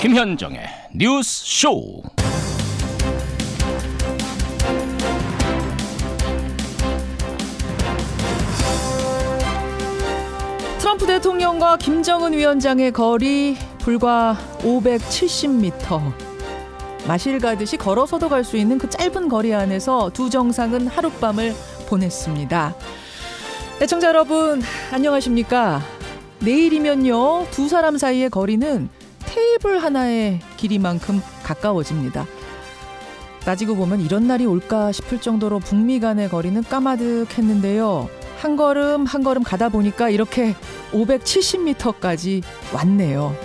김현정의 뉴스 쇼. 트럼프 대통령과 김정은 위원장의 거리 불과 570m. 마실 가듯이 걸어서도 갈 수 있는 그 짧은 거리 안에서 두 정상은 하룻밤을 보냈습니다. 애청자 여러분, 안녕하십니까? 내일이면요, 두 사람 사이의 거리는 테이블 하나의 길이만큼 가까워집니다. 따지고 보면 이런 날이 올까 싶을 정도로 북미 간의 거리는 까마득했는데요. 한 걸음 한 걸음 가다 보니까 이렇게 570m까지 왔네요.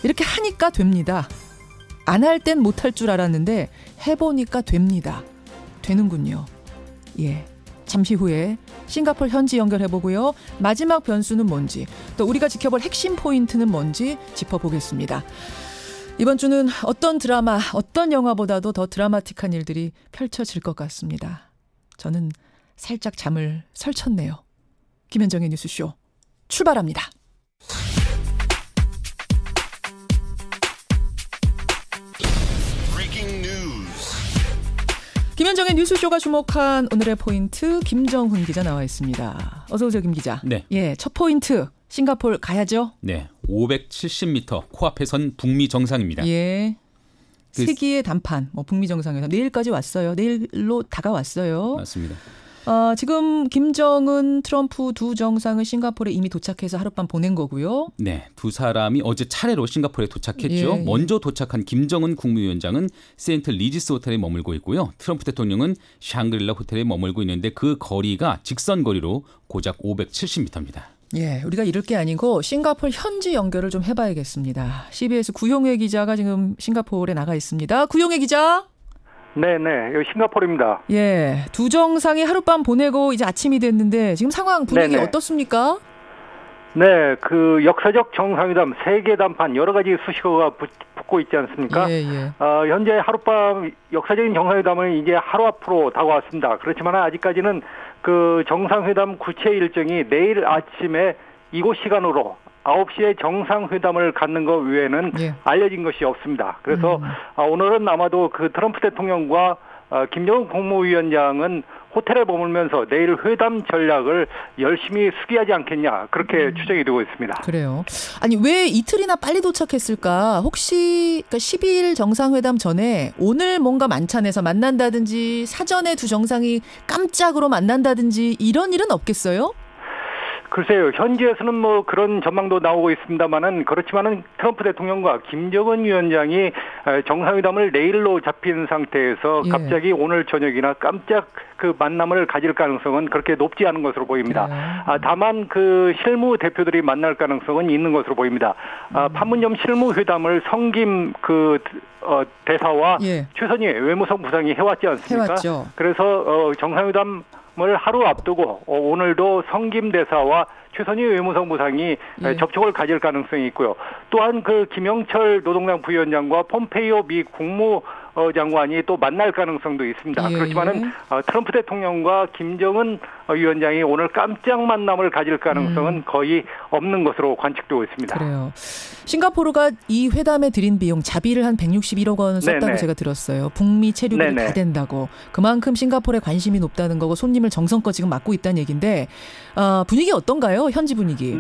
이렇게 하니까 됩니다. 안 할 땐 못할 줄 알았는데 해보니까 됩니다. 되는군요. 예, 잠시 후에 싱가포르 현지 연결해보고요. 마지막 변수는 뭔지, 또 우리가 지켜볼 핵심 포인트는 뭔지 짚어보겠습니다. 이번 주는 어떤 드라마, 어떤 영화보다도 더 드라마틱한 일들이 펼쳐질 것 같습니다. 저는 살짝 잠을 설쳤네요. 김현정의 뉴스쇼 출발합니다. 김현정의 뉴스쇼가 주목한 오늘의 포인트, 김정훈 기자 나와 있습니다. 어서 오세요, 김 기자. 네. 예, 첫 포인트, 싱가포르 가야죠. 네, 570m 코앞에 선 북미 정상입니다. 예. 세기의 단판, 북미 정상회담 내일까지 왔어요. 내일로 다가왔어요. 맞습니다. 지금 김정은, 트럼프 두 정상은 싱가포르에 이미 도착해서 하룻밤 보낸 거고요. 네, 두 사람이 어제 차례로 싱가포르에 도착했죠. 예. 먼저 도착한 김정은 국무위원장은 세인트 리지스 호텔에 머물고 있고요. 트럼프 대통령은 샹그릴라 호텔에 머물고 있는데 그 거리가 직선 거리로 고작 570m입니다. 예, 우리가 이럴 게 아니고 싱가포르 현지 연결을 좀 해봐야겠습니다. CBS 구용회 기자가 지금 싱가포르에 나가 있습니다. 구용회 기자. 네네, 여기 싱가포르입니다. 예, 두 정상이 하룻밤 보내고 이제 아침이 됐는데 지금 상황 분위기 네네. 어떻습니까? 네, 그 역사적 정상회담 세계 단판 여러 가지 수식어가 붙고 있지 않습니까? 예, 예. 현재 하룻밤 역사적인 정상회담은 이제 하루 앞으로 다가왔습니다. 그렇지만 아직까지는 그 정상회담 구체 일정이 내일 아침에 이곳 시간으로 9시에 정상회담을 갖는 것 외에는 예. 알려진 것이 없습니다. 그래서 오늘은 아마도 그 트럼프 대통령과 김정은 국무위원장은 호텔에 머물면서 내일 회담 전략을 열심히 수기하지 않겠냐, 그렇게 추정이 되고 있습니다. 그래요. 아니, 왜 이틀이나 빨리 도착했을까? 혹시 12일 정상회담 전에 오늘 뭔가 만찬에서 만난다든지 사전에 두 정상이 깜짝으로 만난다든지 이런 일은 없겠어요? 글쎄요, 현지에서는 뭐 그런 전망도 나오고 있습니다만은, 그렇지만은 트럼프 대통령과 김정은 위원장이 정상회담을 내일로 잡힌 상태에서 예. 갑자기 오늘 저녁이나 깜짝 그 만남을 가질 가능성은 그렇게 높지 않은 것으로 보입니다. 다만 그 실무 대표들이 만날 가능성은 있는 것으로 보입니다. 판문점 실무회담을 성김 그 대사와 예. 최선희 외무성 부상이 해왔지 않습니까? 해왔죠. 그래서 정상회담 을 하루 앞두고 오늘도 성김 대사와 최선희 외무성 부상이 예. 접촉을 가질 가능성이 있고요. 또한 그 김영철 노동당 부위원장과 폼페이오 미 국무장관이 또 만날 가능성도 있습니다. 예. 그렇지만은 트럼프 대통령과 김정은 위원장이 오늘 깜짝 만남을 가질 가능성은 거의 없는 것으로 관측되고 있습니다. 그래요. 싱가포르가 이 회담에 들인 비용 자비를 한 161억 원 썼다고 네네. 제가 들었어요. 북미 체류비를 네네. 다 된다고. 그만큼 싱가포르에 관심이 높다는 거고 손님을 정성껏 지금 맡고 있다는 얘기인데 분위기 어떤가요? 현지 분위기.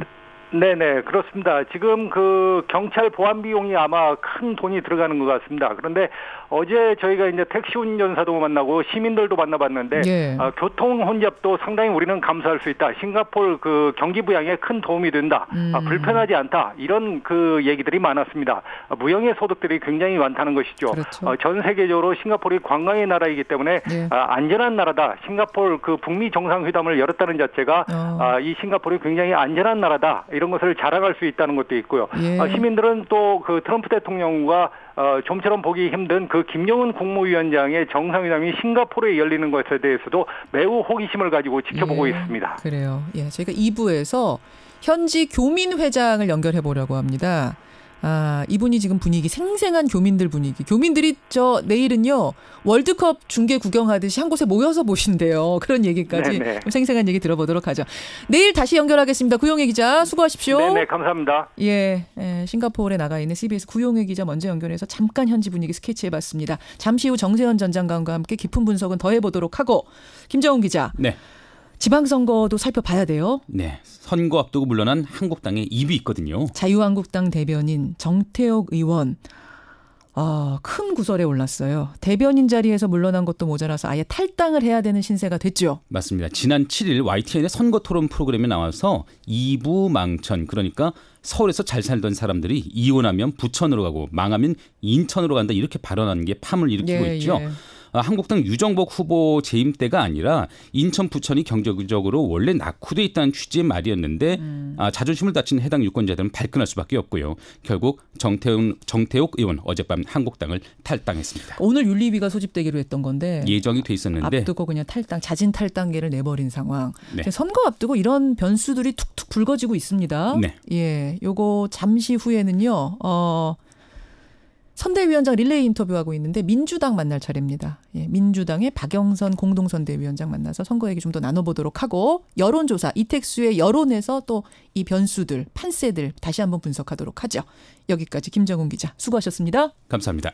네네, 그렇습니다. 지금 그 경찰 보안 비용이 아마 큰 돈이 들어가는 것 같습니다. 그런데 어제 저희가 이제 택시 운전사도 만나고 시민들도 만나봤는데 예. 교통 혼잡도 상당히 우리는 감수할 수 있다. 싱가포르 그 경기 부양에 큰 도움이 된다. 불편하지 않다. 이런 그 얘기들이 많았습니다. 무형의 소득들이 굉장히 많다는 것이죠. 그렇죠. 전 세계적으로 싱가포르이 관광의 나라이기 때문에 예. 안전한 나라다. 싱가포르 그 북미 정상회담을 열었다는 자체가 이 싱가포르이 굉장히 안전한 나라다. 이런 것을 자랑할 수 있다는 것도 있고요. 예. 시민들은 또 그 트럼프 대통령과 좀처럼 보기 힘든 그 김정은 국무위원장의 정상회담이 싱가포르에 열리는 것에 대해서도 매우 호기심을 가지고 지켜보고 예. 있습니다. 그래요. 예, 저희가 2부에서 현지 교민회장을 연결해 보려고 합니다. 이분이 지금 분위기 생생한 교민들 분위기. 교민들이 내일은요 월드컵 중계 구경하듯이 한 곳에 모여서 보신대요. 그런 얘기까지 좀 생생한 얘기 들어보도록 하죠. 내일 다시 연결하겠습니다. 구용희 기자 수고하십시오. 네네 감사합니다. 예, 싱가포르에 나가 있는 CBS 구용희 기자 먼저 연결해서 잠깐 현지 분위기 스케치해봤습니다. 잠시 후 정세현 전 장관과 함께 깊은 분석은 더 해보도록 하고 김정훈 기자. 네. 지방선거도 살펴봐야 돼요. 네. 선거 앞두고 물러난 한국당의 입이 있거든요. 자유한국당 대변인 정태욱 의원. 큰 구설에 올랐어요. 대변인 자리에서 물러난 것도 모자라서 아예 탈당을 해야 되는 신세가 됐죠. 맞습니다. 지난 7일 YTN의 선거 토론 프로그램에 나와서 이부망천 그러니까 서울에서 잘 살던 사람들이 이혼하면 부천으로 가고 망하면 인천으로 간다 이렇게 발언하는 게 파문을 일으키고 있죠. 한국당 유정복 후보 재임 때가 아니라 인천 부천이 경제적으로 원래 낙후돼 있다는 취지의 말이었는데 자존심을 다친 해당 유권자들은 발끈할 수밖에 없고요. 결국 정태욱 의원 어젯밤 한국당을 탈당했습니다. 오늘 윤리위가 소집되기로 했던 건데 예정이 돼 있었는데 앞두고 그냥 자진 탈당계를 내버린 상황. 네. 선거 앞두고 이런 변수들이 툭툭 불거지고 있습니다. 네. 예, 요거 잠시 후에는요. 선대위원장 릴레이 인터뷰하고 있는데 민주당 만날 차례입니다. 예, 민주당의 박영선 공동선대위원장 만나서 선거 얘기 좀 더 나눠보도록 하고 여론조사 이택수의 여론에서 또 이 변수들 판세들 다시 한번 분석하도록 하죠. 여기까지 김정훈 기자 수고하셨습니다. 감사합니다.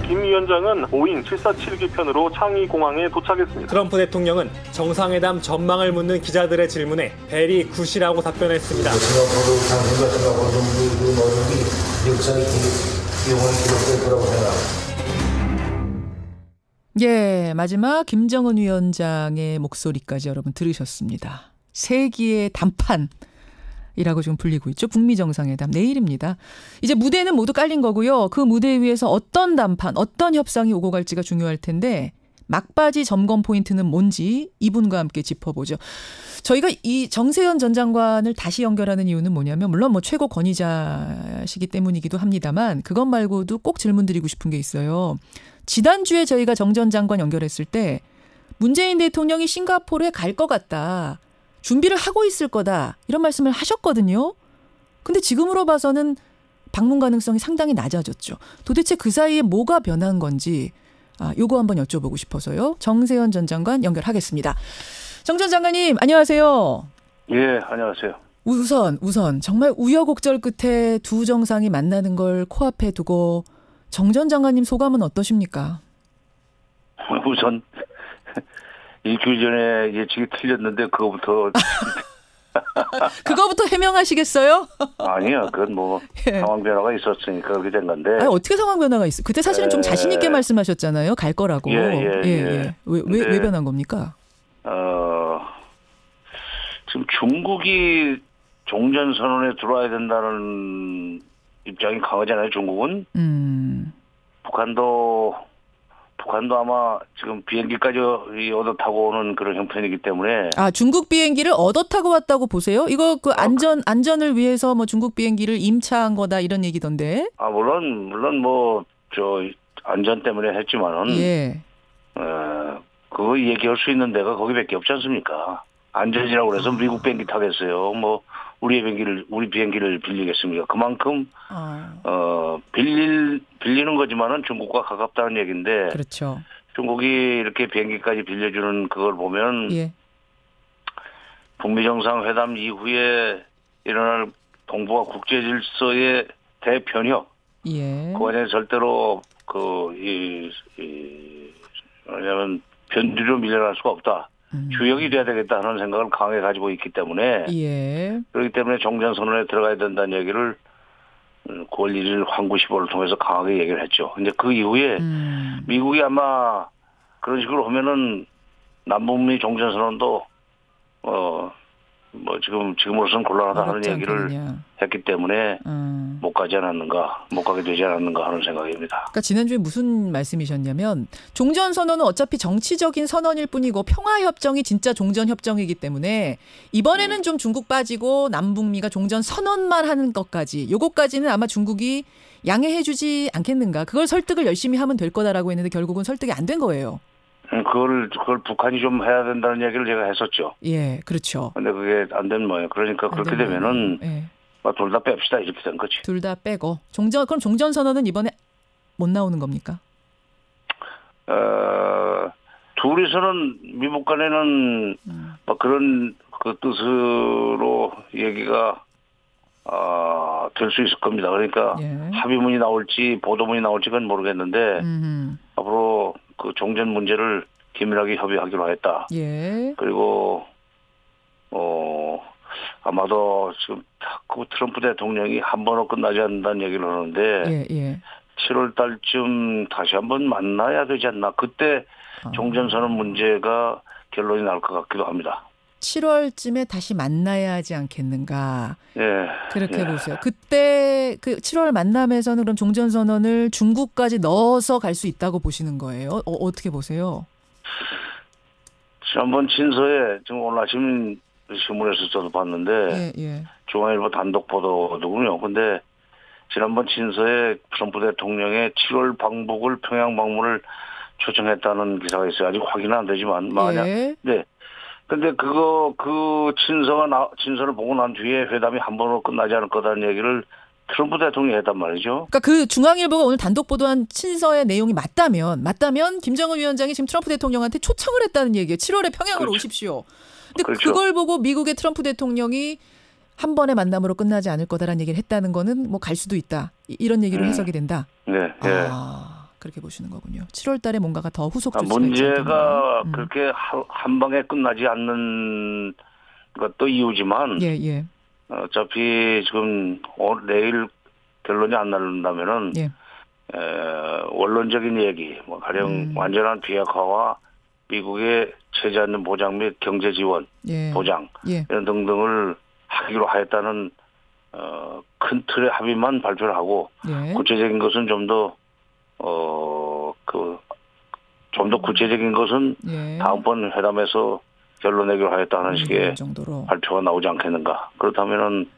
김 위원장은 보잉 747기편으로 창의공항에 도착했습니다. 트럼프 대통령은 정상회담 전망을 묻는 기자들의 질문에 베리 굿이라고 답변했습니다. 예, 마지막 김정은 위원장의 목소리까지 여러분 들으셨습니다. 세기의 단판. 이라고 지금 불리고 있죠. 북미 정상회담 내일입니다. 이제 무대는 모두 깔린 거고요. 그 무대 위에서 어떤 담판, 어떤 협상이 오고 갈지가 중요할 텐데 막바지 점검 포인트는 뭔지 이분과 함께 짚어보죠. 저희가 이 정세현 전 장관을 다시 연결하는 이유는 뭐냐면 물론 최고 권위자시기 때문이기도 합니다만 그것 말고도 꼭 질문 드리고 싶은 게 있어요. 지난주에 저희가 정 전 장관 연결했을 때 문재인 대통령이 싱가포르에 갈 것 같다. 준비를 하고 있을 거다. 이런 말씀을 하셨거든요. 근데 지금으로 봐서는 방문 가능성이 상당히 낮아졌죠. 도대체 그 사이에 뭐가 변한 건지 요거 한번 여쭤보고 싶어서요. 정세현 전 장관 연결하겠습니다. 정 전 장관님 안녕하세요. 예, 안녕하세요. 우선 정말 우여곡절 끝에 두 정상이 만나는 걸 코앞에 두고 정 전 장관님 소감은 어떠십니까? 우선 일주일 전에 예측이 틀렸는데 그거부터 해명하시겠어요? 아니요, 그건 예. 상황 변화가 있었으니까 그렇게 된 건데. 아니, 어떻게 상황 변화가 있어? 그때 사실은 좀 자신 있게 말씀하셨잖아요. 갈 거라고. 예. 왜 변한 겁니까? 지금 중국이 종전 선언에 들어와야 된다는 입장이 강하잖아요. 중국은. 북한도 아마 지금 비행기까지 얻어 타고 오는 그런 형편이기 때문에. 중국 비행기를 얻어 타고 왔다고 보세요? 이거 안전을 위해서 중국 비행기를 임차한 거다 이런 얘기던데. 물론 안전 때문에 했지만은. 예. 그거 얘기할 수 있는 데가 거기밖에 없지 않습니까? 안전이라고 그래서 미국 비행기 타겠어요. 우리 비행기를 빌리겠습니까? 그만큼 빌리는 거지만은 중국과 가깝다는 얘기인데. 그렇죠. 중국이 이렇게 비행기까지 빌려주는 그걸 보면 예. 북미 정상회담 이후에 일어날 동북아 국제 질서의 대변혁. 예. 그 과정에 절대로 왜냐하면 변두리로 밀려날 수가 없다. 주역이 돼야 되겠다 하는 생각을 강하게 가지고 있기 때문에. 예. 그렇기 때문에 종전선언에 들어가야 된다는 얘기를 9월 1일 황구시보를 통해서 강하게 얘기를 했죠. 근데 그 이후에 미국이 아마 그런 식으로 하면은 남북미 종전선언도 지금으로서는 곤란하다는 얘기를 했기 때문에 못 가게 되지 않았는가 하는 생각입니다. 그러니까 지난주에 무슨 말씀이셨냐면 종전선언은 어차피 정치적인 선언일 뿐이고 평화협정이 진짜 종전협정이기 때문에 이번에는 좀 중국 빠지고 남북미가 종전선언만 하는 것까지 요거까지는 아마 중국이 양해해주지 않겠는가. 그걸 설득을 열심히 하면 될 거다라고 했는데 결국은 설득이 안 된 거예요. 그걸 북한이 좀 해야 된다는 얘기를 제가 했었죠. 예, 그렇죠. 근데 그게 안 된 모양이에요. 그러니까 그렇게 되면은 예. 둘 다 뺍시다 이렇게 된 거지. 둘 다 빼고 그럼 종전선언은 이번에 못 나오는 겁니까? 둘이서는 미국 간에는 뭐 그런 그 뜻으로 얘기가 될 수 있을 겁니다. 그러니까 예. 합의문이 나올지 보도문이 나올지 그건 모르겠는데 앞으로 그 종전 문제를 긴밀하게 협의하기로 했다. 예. 그리고 아마도 지금 그 트럼프 대통령이 한 번으로 끝나지 않는다는 얘기를 하는데 예. 7월 달쯤 다시 한번 만나야 되지 않나. 그때 종전선언 문제가 결론이 날 것 같기도 합니다. 7월쯤에 다시 만나야 하지 않겠는가. 예. 그렇게 보세요. 그때 그 7월 만남에서는 그럼 종전선언을 중국까지 넣어서 갈 수 있다고 보시는 거예요? 어떻게 보세요? 지난번 친서에 지금 오늘 아침 신문에서 저도 봤는데 예. 중앙일보 단독 보도더군요. 근데 지난번 친서에 트럼프 대통령의 7월 방북을 평양 방문을 초청했다는 기사가 있어요. 아직 확인은 안 되지만 만약 예. 네. 근데 그 친서를 보고 난 뒤에 회담이 한 번으로 끝나지 않을 거다는 얘기를 트럼프 대통령이 했단 말이죠. 그러니까 그 중앙일보가 오늘 단독 보도한 친서의 내용이 맞다면 김정은 위원장이 지금 트럼프 대통령한테 초청을 했다는 얘기예요. 7월에 평양으로 그렇죠. 오십시오. 근데 그렇죠. 그걸 보고 미국의 트럼프 대통령이 한 번의 만남으로 끝나지 않을 거다라는 얘기를 했다는 거는 뭐 갈 수도 있다. 이런 얘기로 해석이 된다. 네. 그렇게 보시는 거군요. 7월 달에 뭔가가 더 후속될 수가 문제가 그렇게 한 방에 끝나지 않는 것도 이유지만 예. 어차피 지금 내일 결론이 안 나는다면은 예. 원론적인 얘기, 뭐 가령 완전한 비핵화와 미국의 체제 안전 보장 및 경제 지원 보장 이런 등등을 하기로 하였다는 큰 틀의 합의만 발표를 하고 구체적인 것은 좀 더 구체적인 것은 다음번 회담에서 결론 내기로 하였다는 식의 정도로. 발표가 나오지 않겠는가. 그렇다면은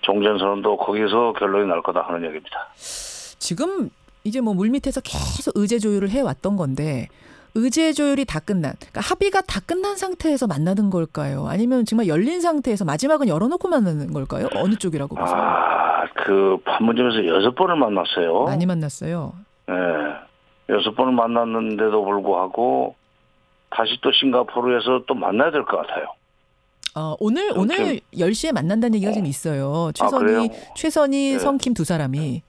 종전선언도 거기서 결론이 날 거다 하는 얘기입니다. 지금 이제 뭐 물밑에서 계속 의제 조율을 해왔던 건데 의제 조율이 다 그러니까 합의가 다 끝난 상태에서 만나는 걸까요? 아니면 정말 열린 상태에서 마지막은 열어놓고 만나는 걸까요? 어느 쪽이라고 보세요? 그 판문점에서 6번을 만났어요. 많이 만났어요. 네. 6번을 만났는데도 불구하고 다시 또 싱가포르에서 또 만나야 될 것 같아요. 오늘 10시에 만난다는 얘기가 지금 있어요. 최선희, 성킴 두 사람이.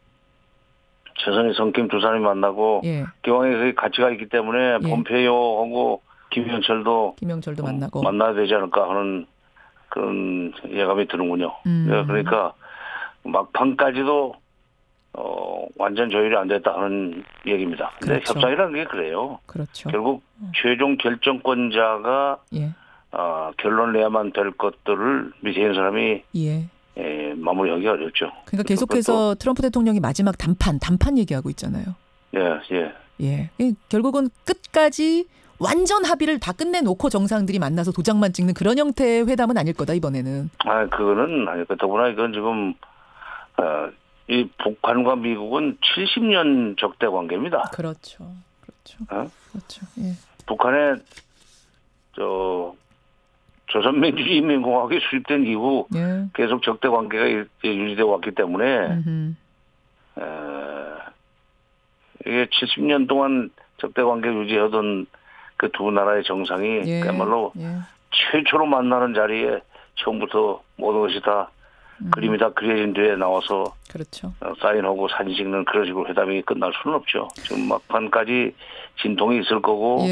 최선희, 성킴 두 사람이 만나고 기왕에 같이 가 있기 때문에 폼페이오하고 김영철도 만나고 만나야 되지 않을까 하는 그런 예감이 드는군요. 그러니까 막판까지도 완전 조율이 안 됐다 하는 얘기입니다. 근데 그렇죠. 협상이라는 게 그래요. 그렇죠. 결국 최종 결정권자가 결론을 내야만 될 것들을 밑에 있는 사람이 마무리하기 어렵죠. 그러니까 계속해서 트럼프 대통령이 마지막 단판 얘기하고 있잖아요. 예. 결국은 끝까지 완전 합의를 다 끝내놓고 정상들이 만나서 도장만 찍는 그런 형태의 회담은 아닐 거다 이번에는. 그거는 아닐 거다. 더구나 이건 지금 이 북한과 미국은 70년 적대 관계입니다. 그렇죠. 예. 북한의 조선민주주의인민공화국이 수립된 이후 계속 적대 관계가 유지되어 왔기 때문에 이게 70년 동안 적대 관계 유지하던 그 두 나라의 정상이 그야말로 최초로 만나는 자리에 처음부터 모든 것이 다 그림이 다 그려진 뒤에 나와서 그렇죠. 사인하고 사진 찍는 그런 식으로 회담이 끝날 수는 없죠. 지금 막판까지 진통이 있을 거고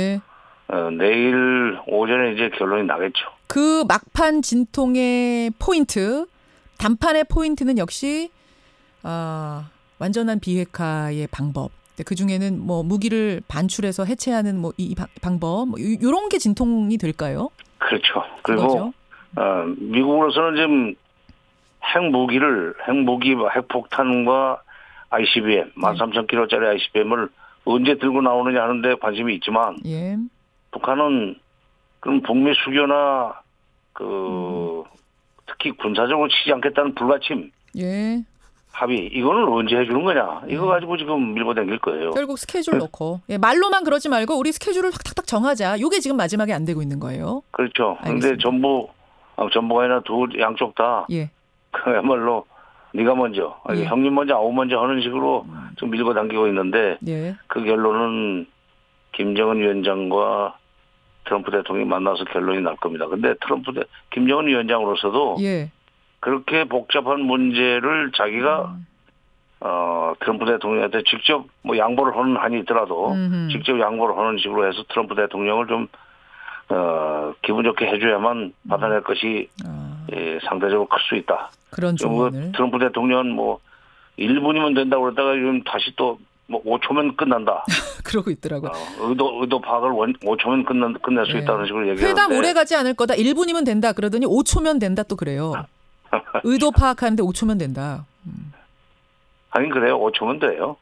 내일 오전에 이제 결론이 나겠죠. 그 막판 진통의 포인트, 단판의 포인트는 역시 완전한 비핵화의 방법. 그 중에는 뭐 무기를 반출해서 해체하는 뭐 이 방법, 뭐 이런 게 진통이 될까요? 그렇죠. 그리고 미국으로서는 지금 핵무기, 핵폭탄과 ICBM, 13,000km짜리 ICBM을 언제 들고 나오느냐 하는데 관심이 있지만 북한은 그럼 북미 수교나 특히 군사적으로 치지 않겠다는 불가침 합의 이거는 언제 해주는 거냐 이거 가지고 지금 밀고 당길 거예요. 결국 스케줄 놓고 말로만 그러지 말고 우리 스케줄을 탁탁 정하자. 이게 지금 마지막에 안 되고 있는 거예요. 그렇죠. 그런데 전부가 아니라 양쪽 다 그야말로 네가 먼저, 아니, 예. 형님 먼저, 아우 먼저 하는 식으로 좀 밀고 당기고 있는데 예. 그 결론은 김정은 위원장과 트럼프 대통령이 만나서 결론이 날 겁니다. 근데 김정은 위원장으로서도 예. 그렇게 복잡한 문제를 자기가 트럼프 대통령한테 직접 뭐 양보를 하는 한이 있더라도 직접 양보를 하는 식으로 해서 트럼프 대통령을 좀 기분 좋게 해줘야만 받아낼 것이 예, 상대적으로 클 수 있다. 그런 조언을. 트럼프 대통령은 뭐 1분이면 된다고 그러다가 지금 다시 또 뭐 5초면 끝난다. 그러고 있더라고요. 의도 파악을 5초면 끝낼 수 있다는 식으로 얘기하는데. 회담 오래 가지 않을 거다. 1분이면 된다. 그러더니 5초면 된다 또 그래요. 의도 파악하는데 5초면 된다. 하긴 그래요. 5초면 돼요.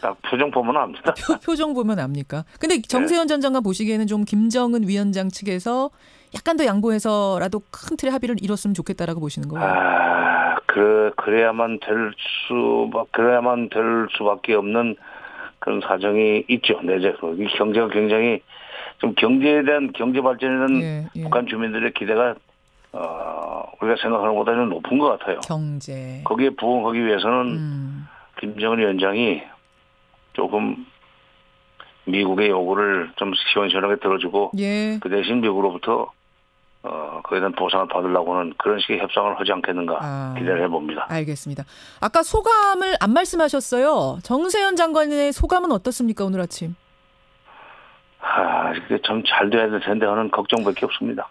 딱 표정 보면 압니다. 표정 보면 압니까? 근데 정세현 전 장관 보시기에는 좀 김정은 위원장 측에서 약간 더 양보해서라도 큰 틀의 합의를 이뤘으면 좋겠다라고 보시는 거예요. 그래야만 될 수밖에 없는 그런 사정이 있죠. 내재로 이 경제가 굉장히 좀 경제에 대한 경제 발전에 대한 북한 주민들의 기대가 우리가 생각하는 것보다는 높은 것 같아요. 경제. 거기에 부응하기 위해서는 김정은 위원장이 조금 미국의 요구를 좀 시원시원하게 들어주고 그 대신 미국으로부터 그에 대한 보상을 받으려고 하는 그런 식의 협상을 하지 않겠는가 기대를 해봅니다. 알겠습니다. 아까 소감을 안 말씀하셨어요. 정세현 장관의 소감은 어떻습니까 오늘 아침? 이게 참 잘 돼야 될 텐데 하는 걱정밖에 없습니다.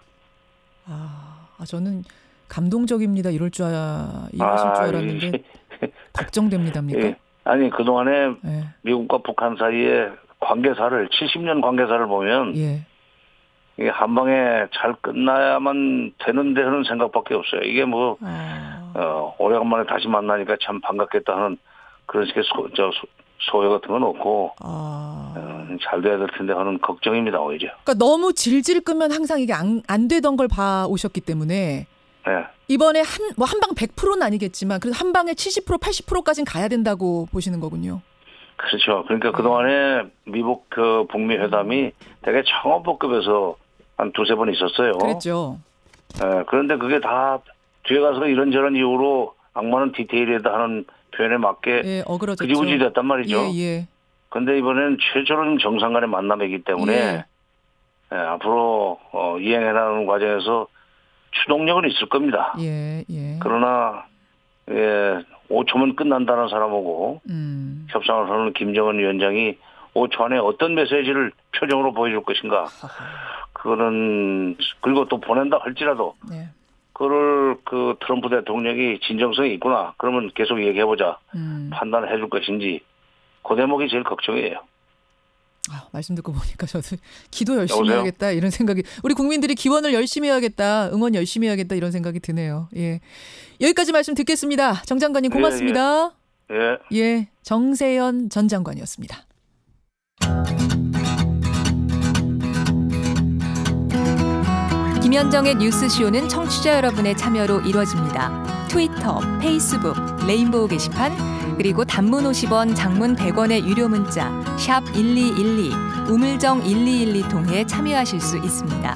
저는 감동적입니다. 이러실 줄 알았는데 걱정됩니다입니까? 예. 아니 그동안에 미국과 북한 사이의 관계사를 70년 관계사를 보면 이게 한 방에 잘 끝나야만 되는데 하는 생각밖에 없어요. 이게 뭐 오래간만에 다시 만나니까 참 반갑겠다 하는 그런 식의 소요 같은 건 없고 잘 돼야 될 텐데 하는 걱정입니다 오히려. 그러니까 너무 질질 끄면 항상 이게 안 되던 걸 봐오셨기 때문에 이번에 한 방 100%는 아니겠지만 그래도 한 방에 70% 80%까지는 가야 된다고 보시는 거군요. 그렇죠. 그러니까 그동안에 미국 그 북미 회담이 되게 청원법급에서 한 2-3번 있었어요. 그랬죠. 그런데 그게 다 뒤에 가서 이런저런 이유로 악마는 디테일이다 하는 표현에 맞게 그지부지 됐단 말이죠. 그런데 이번에는 최초로 정상 간의 만남이기 때문에 앞으로 이행해 나가는 과정에서 추동력은 있을 겁니다. 그러나 5초면 끝난다는 사람하고 협상을 하는 김정은 위원장이 5초 안에 어떤 메시지를 표정으로 보여줄 것인가. 그거는 그리고 또 보낸다 할지라도 그걸 그 트럼프 대통령이 진정성이 있구나. 그러면 계속 얘기해보자. 판단을 해줄 것인지 그 대목이 제일 걱정이에요. 말씀 듣고 보니까 저도 기도 열심히 해야겠다 이런 생각이 우리 국민들이 기원을 열심히 해야겠다 응원 열심히 해야겠다 이런 생각이 드네요. 여기까지 말씀 듣겠습니다. 정 장관님 고맙습니다. 정세현 전 장관이었습니다. 김현정의 뉴스쇼는 청취자 여러분의 참여로 이루어집니다. 트위터, 페이스북, 레인보우 게시판 그리고 단문 50원, 장문 100원의 유료 문자 샵 1212, 우물정 1212 통해 참여하실 수 있습니다.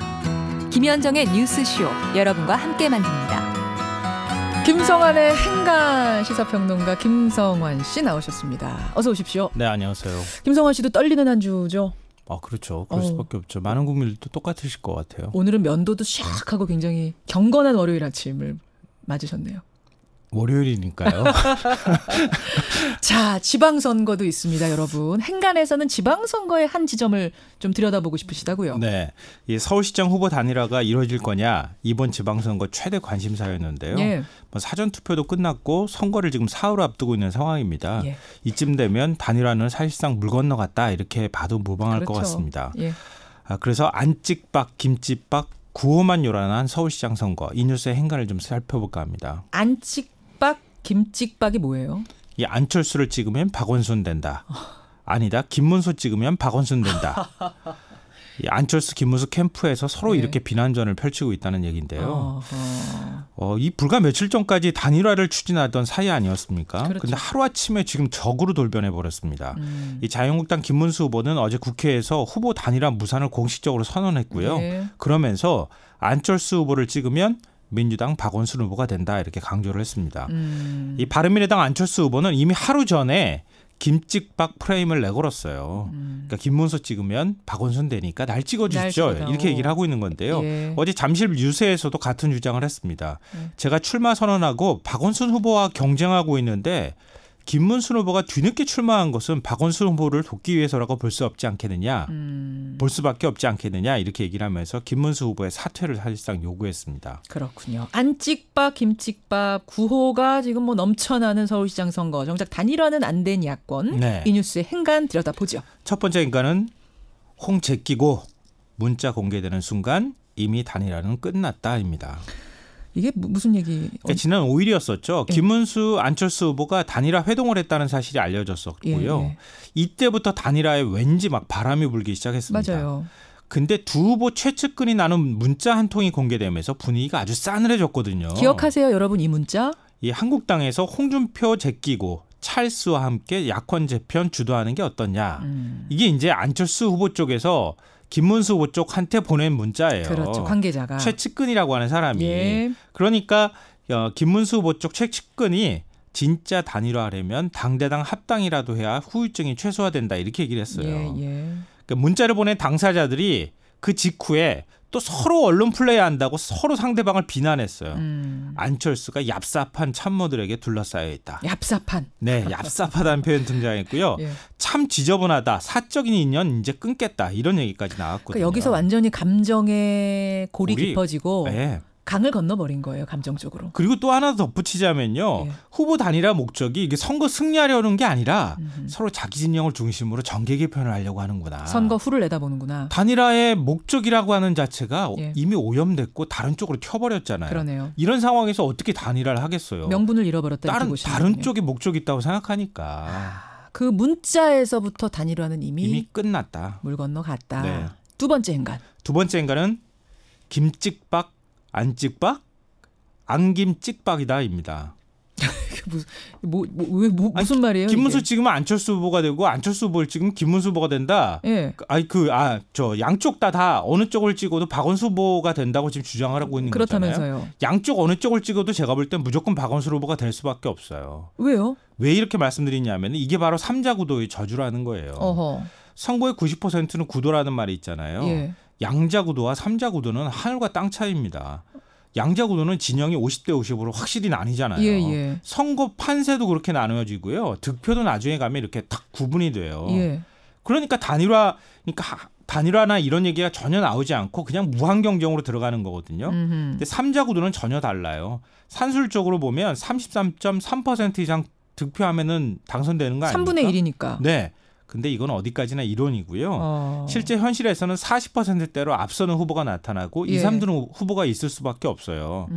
김현정의 뉴스쇼 여러분과 함께 만듭니다. 김성환의 행간 시사평론가 김성환 씨 나오셨습니다. 어서 오십시오. 네, 안녕하세요. 김성환 씨도 떨리는 한 주죠? 그렇죠. 그럴 수밖에 없죠. 많은 국민들도 똑같으실 것 같아요. 오늘은 면도도 샥 하고 굉장히 경건한 월요일 아침을 맞으셨네요. 월요일이니까요. 자, 지방선거도 있습니다, 여러분. 행간에서는 지방선거의 한 지점을 좀 들여다보고 싶으시다고요? 네, 이 서울시장 후보 단일화가 이루어질 거냐 이번 지방선거 최대 관심사였는데요. 뭐 사전 투표도 끝났고 선거를 지금 사흘 앞두고 있는 상황입니다. 이쯤 되면 단일화는 사실상 물 건너갔다 이렇게 봐도 무방할 것 같습니다. 그래서 안찍박, 김찍박 구호만 요란한 서울시장 선거 이 뉴스의 행간을 좀 살펴볼까 합니다. 안찍박, 김찍박이 뭐예요? 이 안철수를 찍으면 박원순 된다. 아니다. 김문수 찍으면 박원순 된다. 이 안철수, 김문수 캠프에서 서로 이렇게 비난전을 펼치고 있다는 얘기인데요. 이 불과 며칠 전까지 단일화를 추진하던 사이 아니었습니까? 그런데 하루아침에 지금 적으로 돌변해 버렸습니다. 이 자유한국당 김문수 후보는 어제 국회에서 후보 단일화 무산을 공식적으로 선언했고요. 그러면서 안철수 후보를 찍으면 민주당 박원순 후보가 된다 이렇게 강조를 했습니다. 이 바른미래당 안철수 후보는 이미 하루 전에 김찍박 프레임을 내걸었어요. 그러니까 김문수 찍으면 박원순 되니까 날 찍어주십시오. 이렇게 얘기를 하고 있는 건데요. 예. 어제 잠실 유세에서도 같은 주장을 했습니다. 제가 출마 선언하고 박원순 후보와 경쟁하고 있는데 김문수 후보가 뒤늦게 출마한 것은 박원순 후보를 돕기 위해서라고 볼 수 없지 않겠느냐. 볼 수밖에 없지 않겠느냐 이렇게 얘기를 하면서 김문수 후보의 사퇴를 사실상 요구했습니다. 그렇군요. 안찍밥 김찍밥 구호가 지금 뭐 넘쳐나는 서울시장 선거. 정작 단일화는 안 된 야권. 네. 이 뉴스의 행간 들여다보죠. 첫 번째 행간은 홍 제끼고 문자 공개되는 순간 이미 단일화는 끝났다입니다. 이게 무슨 얘기? 그러니까 지난 5일이었었죠. 예. 김문수, 안철수 후보가 단일화 회동을 했다는 사실이 알려졌었고요. 예. 이때부터 단일화에 왠지 막 바람이 불기 시작했습니다. 맞아요. 근데 두 후보 최측근이 나눈 문자 한 통이 공개되면서 분위기가 아주 싸늘해졌거든요. 기억하세요, 여러분 이 문자? 이 한국당에서 홍준표 제끼고 찰스와 함께 야권 재편 주도하는 게 어떠냐. 이게 이제 안철수 후보 쪽에서 김문수 후보 쪽한테 보낸 문자예요. 그렇죠. 관계자가. 최측근이라고 하는 사람이. 예. 그러니까 김문수 후보 쪽 최측근이 진짜 단일화하려면 당대당 합당이라도 해야 후유증이 최소화된다 이렇게 얘기를 했어요. 예. 그러니까 문자를 보낸 당사자들이 그 직후에 또 서로 언론 플레이한다고 서로 상대방을 비난했어요. 안철수가 얍삽한 참모들에게 둘러싸여 있다. 얍삽한. 네, 얍삽하다는 표현 등장했고요. 예. 참 지저분하다. 사적인 인연 이제 끊겠다. 이런 얘기까지 나왔거든요. 그러니까 여기서 완전히 감정의 골이 깊어지고 네. 강을 건너버린 거예요. 감정적으로. 그리고 또 하나 덧붙이자면요. 예. 후보 단일화 목적이 이게 선거 승리하려는 게 아니라 서로 자기 진영을 중심으로 정계 개편을 하려고 하는구나. 선거 후를 내다보는구나. 단일화의 목적이라고 하는 자체가 예. 이미 오염됐고 다른 쪽으로 튀어버렸잖아요. 그러네요. 이런 상황에서 어떻게 단일화를 하겠어요. 명분을 잃어버렸다는 다른 쪽에 목적이 있다고 생각하니까. 그 문자에서부터 단일화는 이미 끝났다. 물 건너갔다. 네. 두 번째 행간. 두 번째 행간은 김찍박 안찍박, 안김찍박이다입니다. 무슨 말이에요? 김문수 이게? 찍으면 안철수 후보가 되고 안철수 후보를 찍으면 김문수 후보가 된다. 예. 양쪽 다 어느 쪽을 찍어도 박원순 후보가 된다고 지금 주장을 하고 있는 그렇다면서요. 거잖아요. 양쪽 어느 쪽을 찍어도 제가 볼 땐 무조건 박원순 후보가 될 수밖에 없어요. 왜요? 왜 이렇게 말씀드리냐면 이게 바로 3자 구도의 저주라는 거예요. 어허. 선거의 90%는 구도라는 말이 있잖아요. 예. 양자 구도와 3자 구도는 하늘과 땅 차이입니다. 양자 구도는 진영이 50대 50으로 확실히 나뉘잖아요. 예. 선거 판세도 그렇게 나눠지고요. 득표도 나중에 가면 이렇게 딱 구분이 돼요. 예. 그러니까 단일화나 이런 얘기가 전혀 나오지 않고 그냥 무한 경쟁으로 들어가는 거거든요. 근데 3자 구도는 전혀 달라요. 산술적으로 보면 33.3% 이상 득표하면은 당선되는 거 아닙니까? 3분의 1이니까. 네. 근데 이건 어디까지나 이론이고요. 실제 현실에서는 40%대로 앞서는 후보가 나타나고 예. 2, 3등 후보가 있을 수밖에 없어요.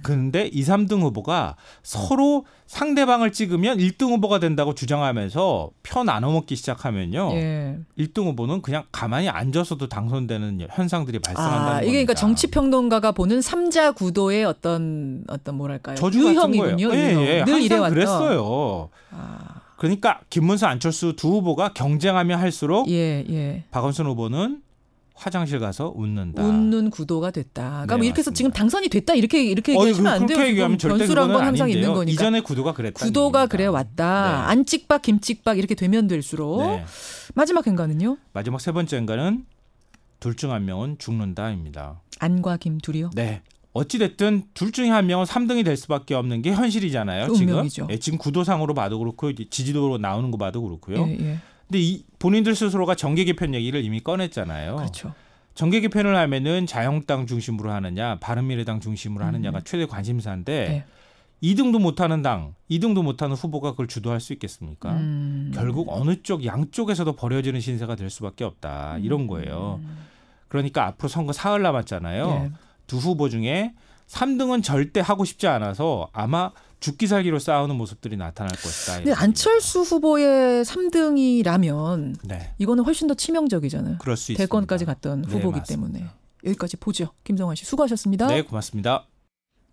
그런데 2, 3등 후보가 서로 상대방을 찍으면 1등 후보가 된다고 주장하면서 표 나눠 먹기 시작하면요. 예. 1등 후보는 그냥 가만히 앉아서도 당선되는 현상들이 발생한다는 겁니다. 이게 그러니까 정치평론가가 보는 3자 구도의 어떤 뭐랄까요? 저주 유형이군요. 같은 거예요. 예. 늘 이래왔던. 그랬어요. 그러니까 김문수, 안철수 두 후보가 경쟁하면 할수록 박원순 후보는 화장실 가서 웃는다. 웃는 구도가 됐다. 그러니까 뭐 이렇게 해서 지금 당선이 됐다 이렇게 얘기하시면 안 돼요. 그렇게 얘기하면 절대 변수란 건 항상 아닌데요. 있는 거니까. 이전의 구도가 그랬다. 구도가 그래 왔다. 네. 안찍박 김찍박 이렇게 되면 될수록 네. 마지막 행간은요? 마지막 세 번째 행간은 둘 중 한 명은 죽는다입니다. 안과 김 둘이요? 네. 어찌됐든 둘 중에 한 명은 3등이 될 수밖에 없는 게 현실이잖아요. 운명이죠. 지금 구도상으로 봐도 그렇고 지지도로 나오는 거 봐도 그렇고요. 근데 본인들 스스로가 정계 개편 얘기를 이미 꺼냈잖아요. 그렇죠. 정계 개편을 하면은 자유한국당 중심으로 하느냐, 바른미래당 중심으로 하느냐가 최대 관심사인데 2등도 못하는 당, 2등도 못하는 후보가 그걸 주도할 수 있겠습니까? 결국 어느 쪽 양쪽에서도 버려지는 신세가 될 수밖에 없다. 이런 거예요. 그러니까 앞으로 선거 사흘 남았잖아요. 두 후보 중에 3등은 절대 하고 싶지 않아서 아마 죽기 살기로 싸우는 모습들이 나타날 것이다. 근데 안철수 후보의 3등이라면 이거는 훨씬 더 치명적이잖아요. 그럴 수 있습니다. 대권까지 갔던 후보기 때문에. 여기까지 보죠. 김정환 씨 수고하셨습니다. 네, 고맙습니다.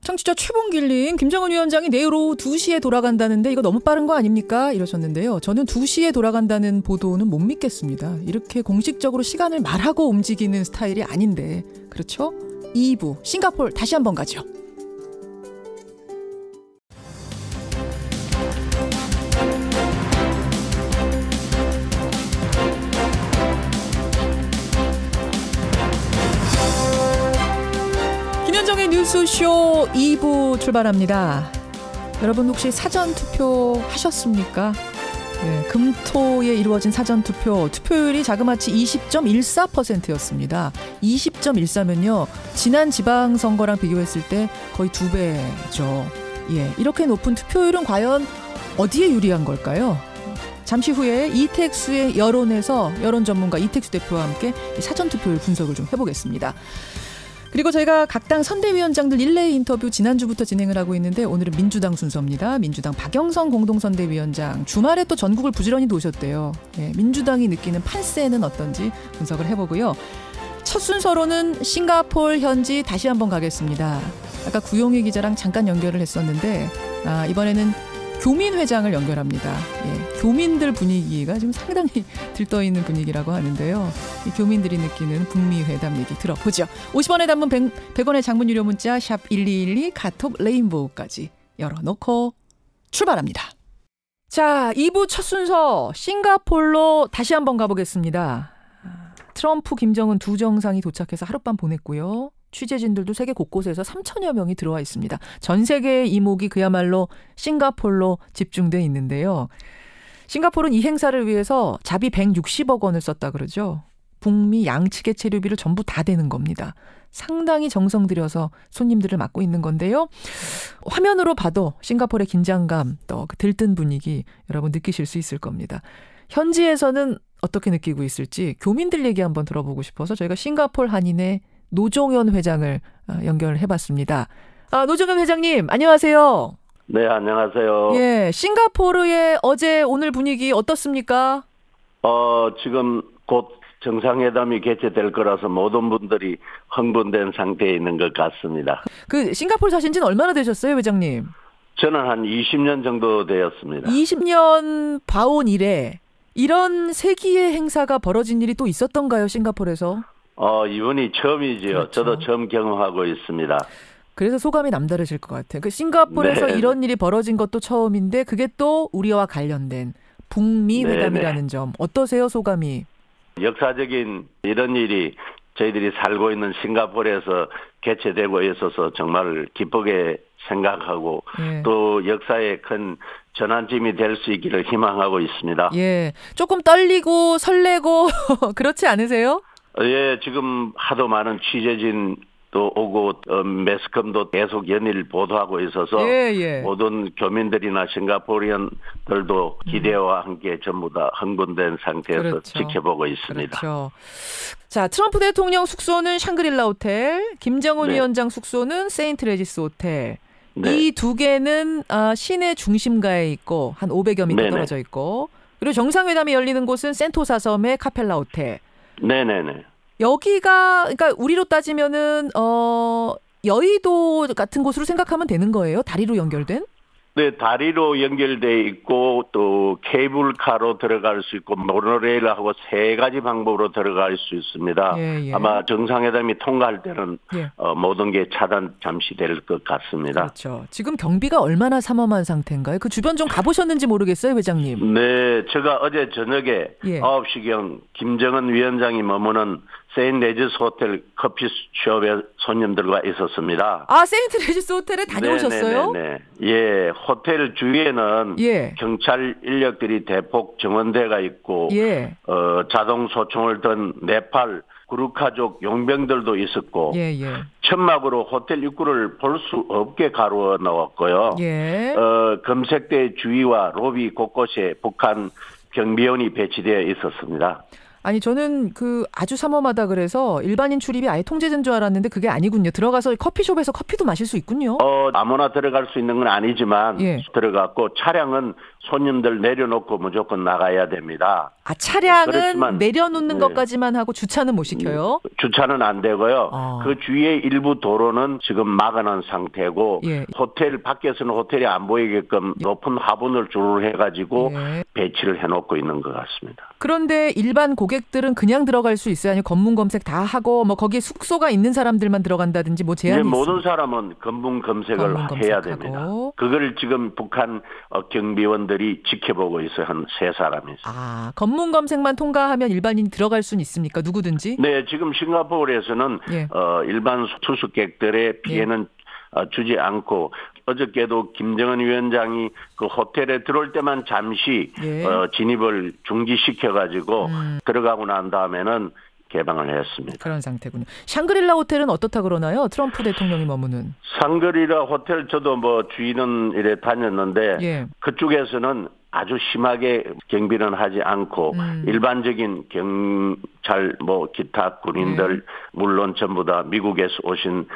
청취자 최봉길님, 김정은 위원장이 내일 오후 2시에 돌아간다는데 이거 너무 빠른 거 아닙니까? 이러셨는데요. 저는 2시에 돌아간다는 보도는 못 믿겠습니다. 이렇게 공식적으로 시간을 말하고 움직이는 스타일이 아닌데. 그렇죠? 2부 싱가포르 다시 한번 가죠. 토론토 2부 출발합니다. 여러분 혹시 사전투표 하셨습니까? 네, 금토에 이루어진 사전투표, 투표율이 자그마치 20.14%였습니다. 20.14면요. 지난 지방선거랑 비교했을 때 거의 2배죠. 예, 이렇게 높은 투표율은 과연 어디에 유리한 걸까요? 잠시 후에 이택수의 여론에서 여론 전문가 이택수 대표와 함께 사전투표율 분석을 좀 해보겠습니다. 그리고 저희가 각 당 선대위원장들 릴레이 인터뷰 지난주부터 진행을 하고 있는데 오늘은 민주당 순서입니다. 민주당 박영선 공동선대위원장 주말에 또 전국을 부지런히 도셨대요. 예, 민주당이 느끼는 판세는 어떤지 분석을 해보고요. 첫 순서로는 싱가포르 현지 다시 한번 가겠습니다. 아까 구용희 기자랑 잠깐 연결을 했었는데 이번에는 교민회장을 연결합니다. 예, 교민들 분위기가 지금 상당히 들떠있는 분위기라고 하는데요. 이 교민들이 느끼는 북미 회담 얘기 들어보죠. 50원의 단문 100원의 장문 유료 문자 샵 1212 카톡 레인보우까지 열어놓고 출발합니다. 자, 2부 첫 순서 싱가포르로 다시 한번 가보겠습니다. 트럼프, 김정은 두 정상이 도착해서 하룻밤 보냈고요. 취재진들도 세계 곳곳에서 3천여 명이 들어와 있습니다. 전 세계의 이목이 그야말로 싱가포르로 집중돼 있는데요. 싱가포르는 이 행사를 위해서 자비 160억 원을 썼다 그러죠. 북미 양측의 체류비를 전부 다 대는 겁니다. 상당히 정성 들여서 손님들을 맡고 있는 건데요. 화면으로 봐도 싱가포르의 긴장감, 또 그 들뜬 분위기 여러분 느끼실 수 있을 겁니다. 현지에서는 어떻게 느끼고 있을지 교민들 얘기 한번 들어보고 싶어서 저희가 싱가포르 한인의 노종현 회장을 연결해봤습니다. 노종현 회장님, 안녕하세요. 네, 안녕하세요. 예, 싱가포르의 어제 오늘 분위기 어떻습니까? 지금 곧 정상회담이 개최될 거라서 모든 분들이 흥분된 상태에 있는 것 같습니다. 그 싱가포르 사신 지는 얼마나 되셨어요, 회장님? 저는 한 20년 정도 되었습니다. 20년 봐온 이래 이런 세기의 행사가 벌어진 일이 또 있었던가요, 싱가포르에서? 이번이 처음이지요. 그렇죠. 저도 처음 경험하고 있습니다. 그래서 소감이 남다르실 것 같아요. 그 싱가포르에서 네. 이런 일이 벌어진 것도 처음인데 그게 또 우리와 관련된 북미 회담이라는 점 어떠세요, 소감이? 역사적인 이런 일이 저희들이 살고 있는 싱가포르에서 개최되고 있어서 정말 기쁘게 생각하고 또 역사의 큰 전환점이 될 수 있기를 희망하고 있습니다. 예, 조금 떨리고 설레고 그렇지 않으세요? 예, 지금 하도 많은 취재진도 오고 매스컴도 계속 연일 보도하고 있어서 모든 교민들이나 싱가포리언들도 기대와 함께 전부 다 흥분된 상태에서 그렇죠. 지켜보고 있습니다. 그렇죠. 자, 트럼프 대통령 숙소는 샹그릴라 호텔, 김정은 위원장 숙소는 세인트 레지스 호텔. 이 두 개는 시내 중심가에 있고 한 500여 미터 떨어져 있고 그리고 정상회담이 열리는 곳은 센토사 섬의 카펠라 호텔. 네네네. 여기가 그러니까 우리로 따지면은 여의도 같은 곳으로 생각하면 되는 거예요? 다리로 연결된? 네, 다리로 연결돼 있고 또 케이블카로 들어갈 수 있고 모노레일하고 세 가지 방법으로 들어갈 수 있습니다. 아마 정상회담이 통과할 때는 모든 게 차단 잠시 될 것 같습니다. 그렇죠. 지금 경비가 얼마나 삼엄한 상태인가요? 그 주변 좀 가보셨는지 모르겠어요, 회장님. 네, 제가 어제 저녁에 9시경 김정은 위원장이 머무는 세인트 레지스 호텔 커피숍에 손님들과 있었습니다. 세인트 레지스 호텔에 다녀오셨어요? 네. 예, 호텔 주위에는 경찰 인력들이 대폭 정원대가 있고 자동 소총을 든 네팔 구르카족 용병들도 있었고 천막으로 호텔 입구를 볼 수 없게 가루어 넣었고요. 검색대 주위와 로비 곳곳에 북한 경비원이 배치되어 있었습니다. 아니 저는 그 아주 삼엄하다 그래서 일반인 출입이 아예 통제된 줄 알았는데 그게 아니군요. 들어가서 커피숍에서 커피도 마실 수 있군요. 아무나 들어갈 수 있는 건 아니지만 들어갔고 차량은 손님들 내려놓고 무조건 나가야 됩니다. 차량은 그렇지만, 내려놓는 것까지만 하고 주차는 못 시켜요? 주차는 안 되고요. 그 주위에 일부 도로는 지금 막아놓은 상태고 호텔 밖에서는 호텔이 안 보이게끔 높은 화분을 줄을 해가지고 배치를 해놓고 있는 것 같습니다. 그런데 일반 고객들은 그냥 들어갈 수 있어요? 아니면 검문 검색 다 하고 뭐 거기에 숙소가 있는 사람들만 들어간다든지 뭐 제한이 있어요? 모든 사람은 검문 검색을 해야 됩니다. 그걸 지금 북한 경비원들이 지켜보고 있어요. 한 3사람이 있어요. 검문 검색만 통과하면 일반인이 들어갈 수는 있습니까? 누구든지? 네, 지금 싱가포르에서는 일반 투숙객들의 피해는 주지 않고 어저께도 김정은 위원장이 그 호텔에 들어올 때만 잠시 진입을 중지시켜가지고 들어가고 난 다음에는 개방을 했습니다. 그런 상태군요. 샹그릴라 호텔은 어떻다 그러나요? 트럼프 대통령이 머무는. 샹그릴라 호텔 저도 뭐 주인은 이래 다녔는데 그쪽에서는 아주 심하게 경비는 하지 않고 일반적인 경찰 뭐 기타 군인들 물론 전부 다 미국에서 오신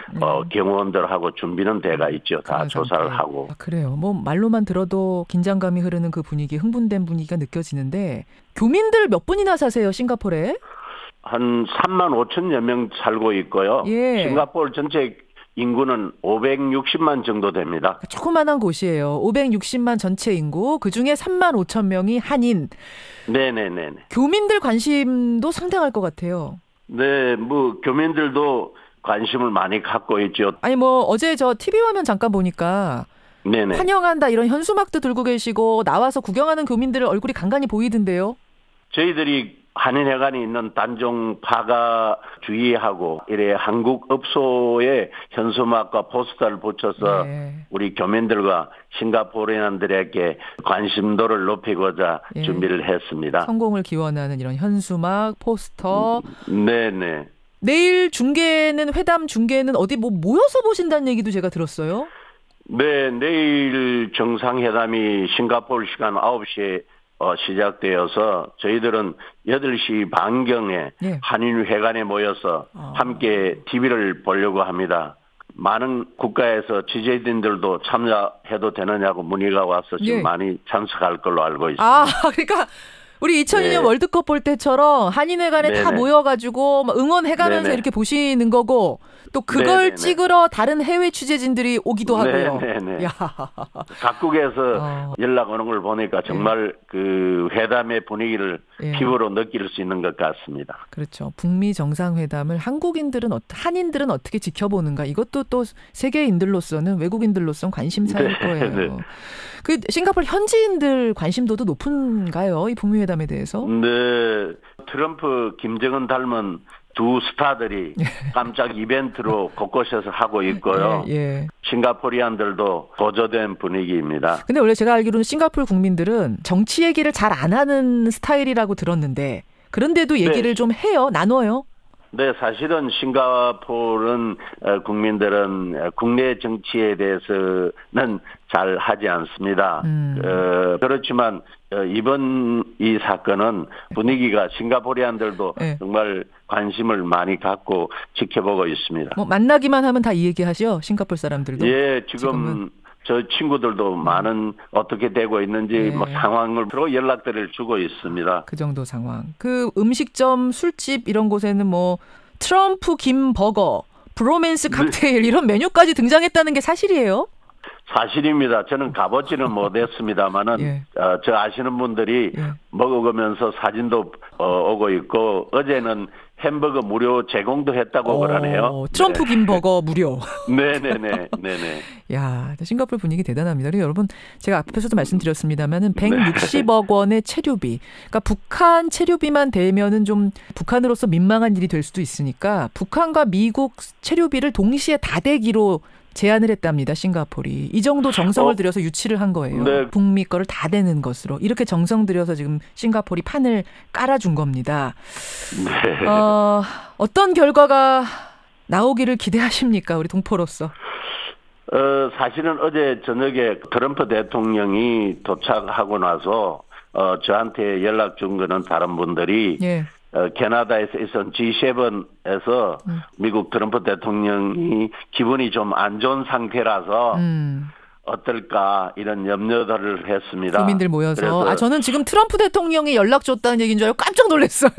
경호원들하고 준비는 돼가 있죠. 다 조사를 하고. 그래요. 뭐 말로만 들어도 긴장감이 흐르는 그 분위기, 흥분된 분위기가 느껴지는데 교민들 몇 분이나 사세요, 싱가포르에? 한 3만 5천여 명 살고 있고요. 싱가포르 전체 인구는 560만 정도 됩니다. 조그만한 곳이에요. 560만 전체 인구, 그중에 3만 5천 명이 한인. 네네네. 교민들 관심도 상당할 것 같아요. 네, 뭐 교민들도 관심을 많이 갖고 있죠. 아니 뭐 어제 저 TV 화면 잠깐 보니까 네네. 환영한다 이런 현수막도 들고 계시고 나와서 구경하는 교민들 얼굴이 간간히 보이던데요. 저희들이 한인회관이 있는 단종 파가 주의하고 이래 한국 업소에 현수막과 포스터를 붙여서 우리 교민들과 싱가포르인들에게 관심도를 높이고자 준비를 했습니다. 성공을 기원하는 이런 현수막, 포스터. 네네. 내일 중계는 회담 중계는 어디 뭐 모여서 보신다는 얘기도 제가 들었어요. 네, 내일 정상회담이 싱가포르 시간 9시에 시작되어서 저희들은 8시 반경에 한인회관에 모여서 함께 TV를 보려고 합니다. 많은 국가에서 취재진들도 참여해도 되느냐고 문의가 와서 지금 많이 참석할 걸로 알고 있습니다. 그러니까 우리 2002년 월드컵 볼 때처럼 한인회관에 다 모여가지고 응원해가면서 이렇게 보시는 거고 또 그걸 찍으러 다른 해외 취재진들이 오기도 하고요. 각국에서 연락 오는 걸 보니까 정말 그 회담의 분위기를 피부로 느낄 수 있는 것 같습니다. 그렇죠. 북미 정상회담을 한인들은 어떻게 지켜보는가 이것도 또 세계인들로서는 외국인들로서는 관심사일 거예요. 그 싱가포르 현지인들 관심도도 높은가요? 이 북미 회담에 대해서? 네. 트럼프, 김정은 닮은 두 스타들이 깜짝 이벤트로 곳곳에서 하고 있고요. 싱가포리안들도 고조된 분위기입니다. 근데 원래 제가 알기로는 싱가포르 국민들은 정치 얘기를 잘 안 하는 스타일이라고 들었는데 그런데도 얘기를 좀 해요? 나눠요? 네, 사실은 싱가포르는 국민들은 국내 정치에 대해서는 잘 하지 않습니다. 그렇지만 이번 이 사건은 분위기가 싱가포리안들도 정말 관심을 많이 갖고 지켜보고 있습니다. 뭐 만나기만 하면 다 이 얘기하죠? 싱가포르 사람들도? 예, 지금은 저 친구들도 많은 어떻게 되고 있는지 뭐 상황을 들어 연락들을 주고 있습니다. 그 정도 상황. 그 음식점, 술집 이런 곳에는 뭐 트럼프 김버거, 브로맨스 칵테일 이런 메뉴까지 등장했다는 게 사실이에요? 사실입니다. 저는 가보지는 못했습니다만은 저 아시는 분들이 먹어가면서 사진도 오고 있고 어제는 햄버거 무료 제공도 했다고 그러네요. 트럼프 김버거 무료. 네네네. 야, 싱가포르 분위기 대단합니다. 그리고 여러분 제가 앞에서도 말씀드렸습니다만은 160억 원의 체류비. 그러니까 북한 체류비만 대면은 좀 북한으로서 민망한 일이 될 수도 있으니까 북한과 미국 체류비를 동시에 다 대기로 제안을 했답니다. 싱가포르이. 이 정도 정성을 들여서 유치를 한 거예요. 북미 거를 다 대는 것으로. 이렇게 정성 들여서 지금 싱가포르이 판을 깔아준 겁니다. 어떤 결과가 나오기를 기대하십니까? 우리 동포로서. 사실은 어제 저녁에 트럼프 대통령이 도착하고 나서 저한테 연락 준 거는 다른 분들이 캐나다에서 있었던 G7에서 미국 트럼프 대통령이 기분이 좀 안 좋은 상태라서 어떨까 이런 염려들을 했습니다. 국민들 모여서. 저는 지금 트럼프 대통령이 연락 줬다는 얘기인 줄 알고 깜짝 놀랐어요.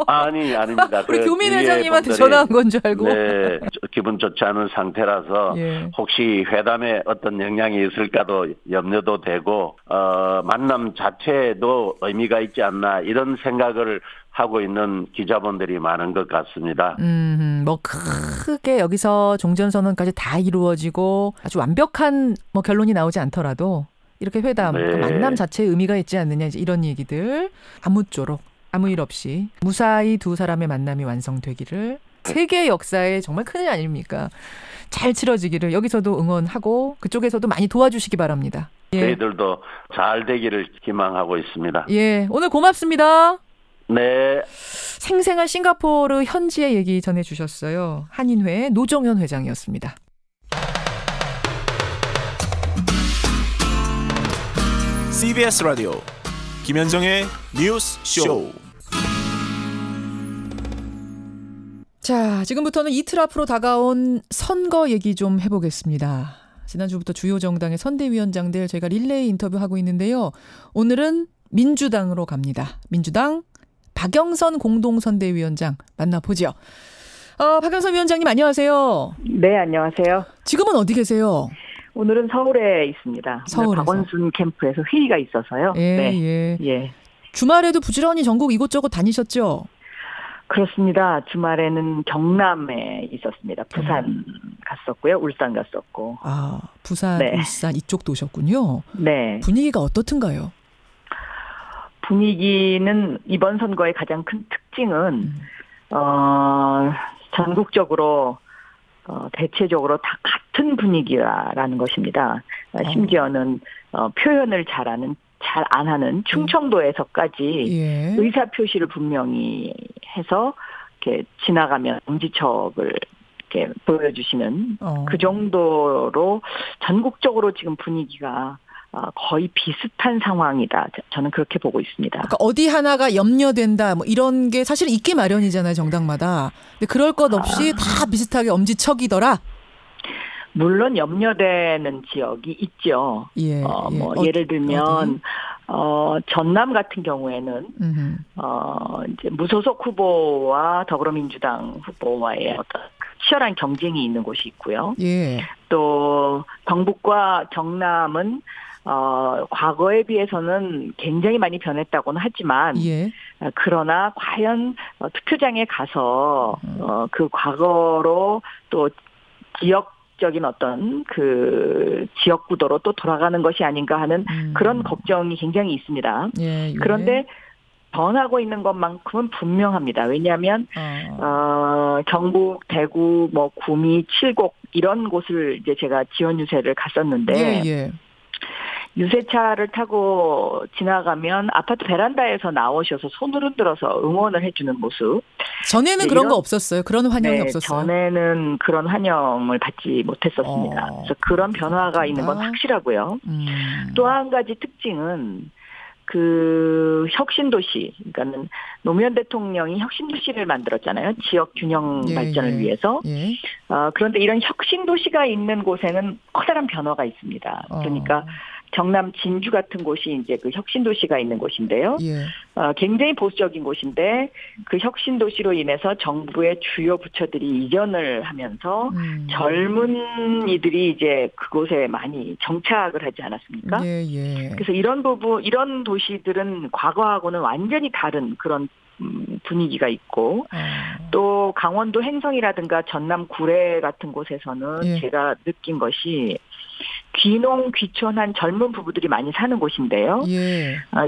아닙니다. 우리 교민 회장님한테 전화한 건 줄 알고. 네, 기분 좋지 않은 상태라서 혹시 회담에 어떤 영향이 있을까도 염려도 되고 만남 자체에도 의미가 있지 않나 이런 생각을 하고 있는 기자분들이 많은 것 같습니다. 뭐 크게 여기서 종전선언까지 다 이루어지고 아주 완벽한 뭐 결론이 나오지 않더라도 이렇게 회담, 만남 자체에 의미가 있지 않느냐 이제 이런 얘기들 아무쪼록 아무 일 없이 무사히 두 사람의 만남이 완성되기를 세계 역사에 정말 큰일 아닙니까? 잘 치러지기를 여기서도 응원하고 그쪽에서도 많이 도와주시기 바랍니다. 예. 저희들도 잘 되기를 기망하고 있습니다. 예, 오늘 고맙습니다. 네. 생생한 싱가포르 현지의 얘기 전해주셨어요. 한인회 노정현 회장이었습니다. CBS 라디오 김현정의 뉴스 쇼. 자, 지금부터는 이틀 앞으로 다가온 선거 얘기 좀 해보겠습니다. 지난주부터 주요 정당의 선대위원장들 저희가 릴레이 인터뷰하고 있는데요. 오늘은 민주당으로 갑니다. 민주당 박영선 공동선대위원장 만나보죠. 박영선 위원장님 안녕하세요. 네, 안녕하세요. 지금은 어디 계세요? 오늘은 서울에 있습니다. 서울에서. 박원순 캠프에서 회의가 있어서요. 예, 네. 예. 주말에도 부지런히 전국 이곳저곳 다니셨죠? 그렇습니다. 주말에는 경남에 있었습니다. 부산 갔었고요. 울산 갔었고. 아, 부산, 네. 울산 이쪽도 오셨군요. 네. 분위기가 어떻든가요? 분위기는 이번 선거의 가장 큰 특징은 전국적으로 대체적으로 다 같은 분위기라는 것입니다. 심지어는 표현을 잘 안 하는 충청도에서까지 의사 표시를 분명히 해서 이렇게 지나가면 엄지척을 이렇게 보여주시는 그 정도로 전국적으로 지금 분위기가 거의 비슷한 상황이다. 저는 그렇게 보고 있습니다. 그러니까 어디 하나가 염려된다, 뭐 이런 게 사실 있기 마련이잖아요, 정당마다. 근데 그럴 것 없이 다 비슷하게 엄지척이더라. 물론 염려되는 지역이 있죠. 예, 예를 들면 전남 같은 경우에는 이제 무소속 후보와 더불어민주당 후보와의 어떤 치열한 경쟁이 있는 곳이 있고요. 예. 또 경북과 경남은 과거에 비해서는 굉장히 많이 변했다고는 하지만 그러나 과연 투표장에 가서 그 과거로 또 지역적인 어떤 그 지역 구도로 또 돌아가는 것이 아닌가 하는 그런 걱정이 굉장히 있습니다. 그런데 변하고 있는 것만큼은 분명합니다. 왜냐하면 경북, 대구, 뭐 구미, 칠곡 이런 곳을 이제 제가 지원 유세를 갔었는데 유세차를 타고 지나가면 아파트 베란다에서 나오셔서 손을 흔들어서 응원을 해주는 모습. 전에는 그런 거 없었어요? 그런 환영이 없었어요? 전에는 그런 환영을 받지 못했었습니다. 그래서 그런 변화가 있는 건 확실하고요. 또 한 가지 특징은 그 혁신도시, 그러니까는 노무현 대통령이 혁신도시를 만들었잖아요. 지역 균형 발전을 위해서. 그런데 이런 혁신도시가 있는 곳에는 커다란 변화가 있습니다. 그러니까 경남 진주 같은 곳이 이제 그 혁신도시가 있는 곳인데요. 굉장히 보수적인 곳인데 그 혁신도시로 인해서 정부의 주요 부처들이 이전을 하면서 젊은이들이 이제 그곳에 많이 정착을 하지 않았습니까? 그래서 이런 도시들은 과거하고는 완전히 다른 그런 분위기가 있고 또 강원도 행성이라든가 전남 구례 같은 곳에서는 제가 느낀 것이 귀농귀촌한 젊은 부부들이 많이 사는 곳인데요.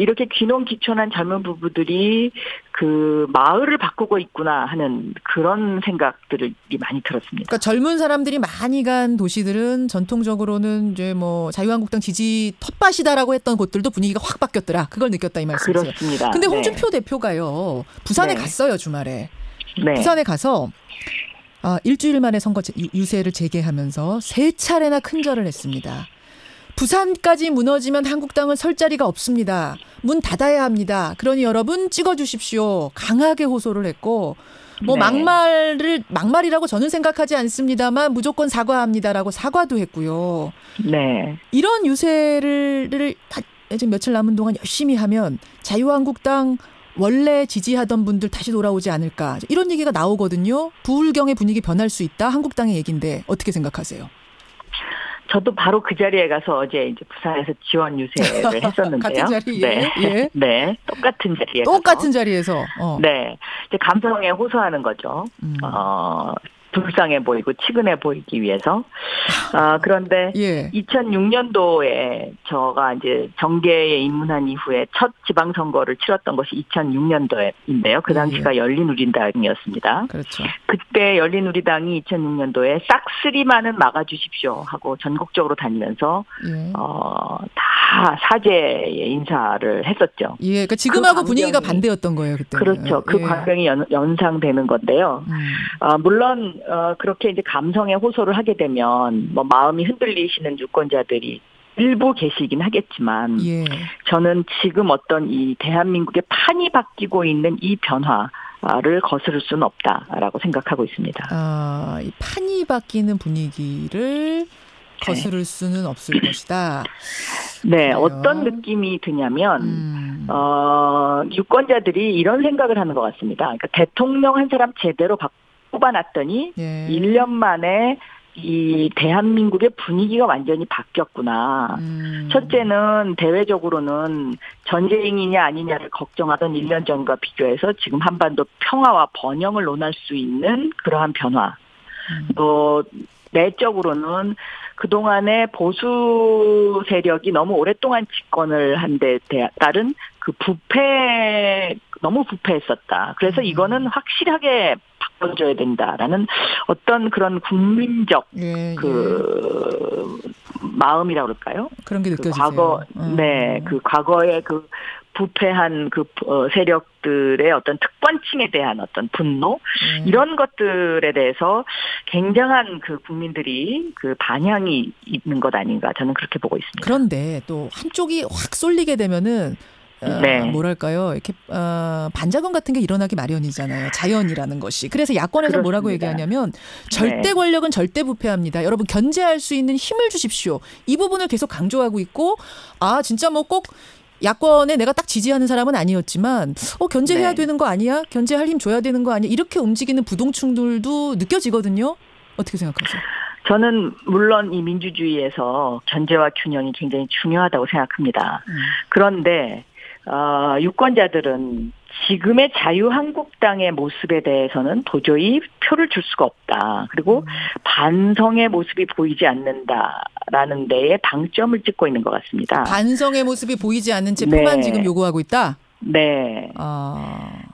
이렇게 귀농귀촌한 젊은 부부들이 그 마을을 바꾸고 있구나 하는 그런 생각들이 많이 들었습니다. 그러니까 젊은 사람들이 많이 간 도시들은 전통적으로는 이제 뭐 자유한국당 지지 텃밭이다라고 했던 곳들도 분위기가 확 바뀌었더라. 그걸 느꼈다 이 말씀이세요. 그렇습니다. 근데 홍준표 대표가요. 부산에 갔어요, 주말에. 부산에 가서 일주일 만에 선거 유세를 재개하면서 3차례나 큰절을 했습니다. 부산까지 무너지면 한국당은 설 자리가 없습니다. 문 닫아야 합니다. 그러니 여러분 찍어주십시오. 강하게 호소를 했고 뭐 막말이라고 저는 생각하지 않습니다만 무조건 사과합니다라고 사과도 했고요. 이런 유세를 지금 며칠 남은 동안 열심히 하면 자유한국당 원래 지지하던 분들 다시 돌아오지 않을까 이런 얘기가 나오거든요. 부울경의 분위기 변할 수 있다. 한국당의 얘기인데 어떻게 생각하세요? 저도 바로 그 자리에 가서 어제 이제 부산에서 지원 유세를 했었는데요. 같은 자리에? 네, 똑같은 자리에. 똑같은 자리에서. 네, 이제 감성에 호소하는 거죠. 불쌍해 보이고 치근해 보이기 위해서. 그런데 2006년도에 저가 이제 정계에 입문한 이후에 첫 지방선거를 치렀던 것이 2006년도인데요. 그 당시가 열린우리당이었습니다. 그렇죠. 그때 열린우리당이 2006년도에 싹쓸이만은 막아주십시오 하고 전국적으로 다니면서 다 사죄의 인사를 했었죠. 예, 그러니까 지금하고 분위기가 반대였던 거예요 그때. 그렇죠. 그 광경이 연상되는 건데요. 물론 그렇게 이제 감성에 호소를 하게 되면 뭐 마음이 흔들리시는 유권자들이 일부 계시긴 하겠지만 저는 지금 어떤 이 대한민국의 판이 바뀌고 있는 이 변화를 거스를 수는 없다라고 생각하고 있습니다. 이 판이 바뀌는 분위기를 거스를 수는 없을 것이다. 네, 어떤 느낌이 드냐면 유권자들이 이런 생각을 하는 것 같습니다. 그러니까 대통령 한 사람 제대로 뽑아놨더니 1년 만에 이 대한민국의 분위기가 완전히 바뀌었구나. 첫째는 대외적으로는 전쟁이냐 아니냐를 걱정하던 1년 전과 비교해서 지금 한반도 평화와 번영을 논할 수 있는 그러한 변화. 또 내적으로는 그동안의 보수 세력이 너무 오랫동안 집권을 한 데 따른 그 너무 부패했었다. 그래서 이거는 확실하게 바꿔줘야 된다라는 어떤 그런 국민적 마음이라고 그럴까요? 그런 게 느껴지세요. 그 과거의 그 부패한 그 세력들의 어떤 특권층에 대한 어떤 분노 이런 것들에 대해서 굉장한 그 국민들이 그 반향이 있는 것 아닌가 저는 그렇게 보고 있습니다. 그런데 또 한쪽이 확 쏠리게 되면은 뭐랄까요? 이렇게 반작용 같은 게 일어나기 마련이잖아요. 자연이라는 것이. 그래서 야권에서 그렇습니다. 뭐라고 얘기하냐면 절대 권력은 절대 부패합니다. 여러분 견제할 수 있는 힘을 주십시오. 이 부분을 계속 강조하고 있고 진짜 뭐 꼭 야권에 내가 딱 지지하는 사람은 아니었지만 견제해야 되는 거 아니야? 견제할 힘 줘야 되는 거 아니야? 이렇게 움직이는 부동층들도 느껴지거든요. 어떻게 생각하세요? 저는 물론 이 민주주의에서 견제와 균형이 굉장히 중요하다고 생각합니다. 그런데 유권자들은 지금의 자유한국당의 모습에 대해서는 도저히 표를 줄 수가 없다. 그리고 반성의 모습이 보이지 않는다라는 데에 방점을 찍고 있는 것 같습니다. 반성의 모습이 보이지 않는 채 표만 지금 요구하고 있다? 네.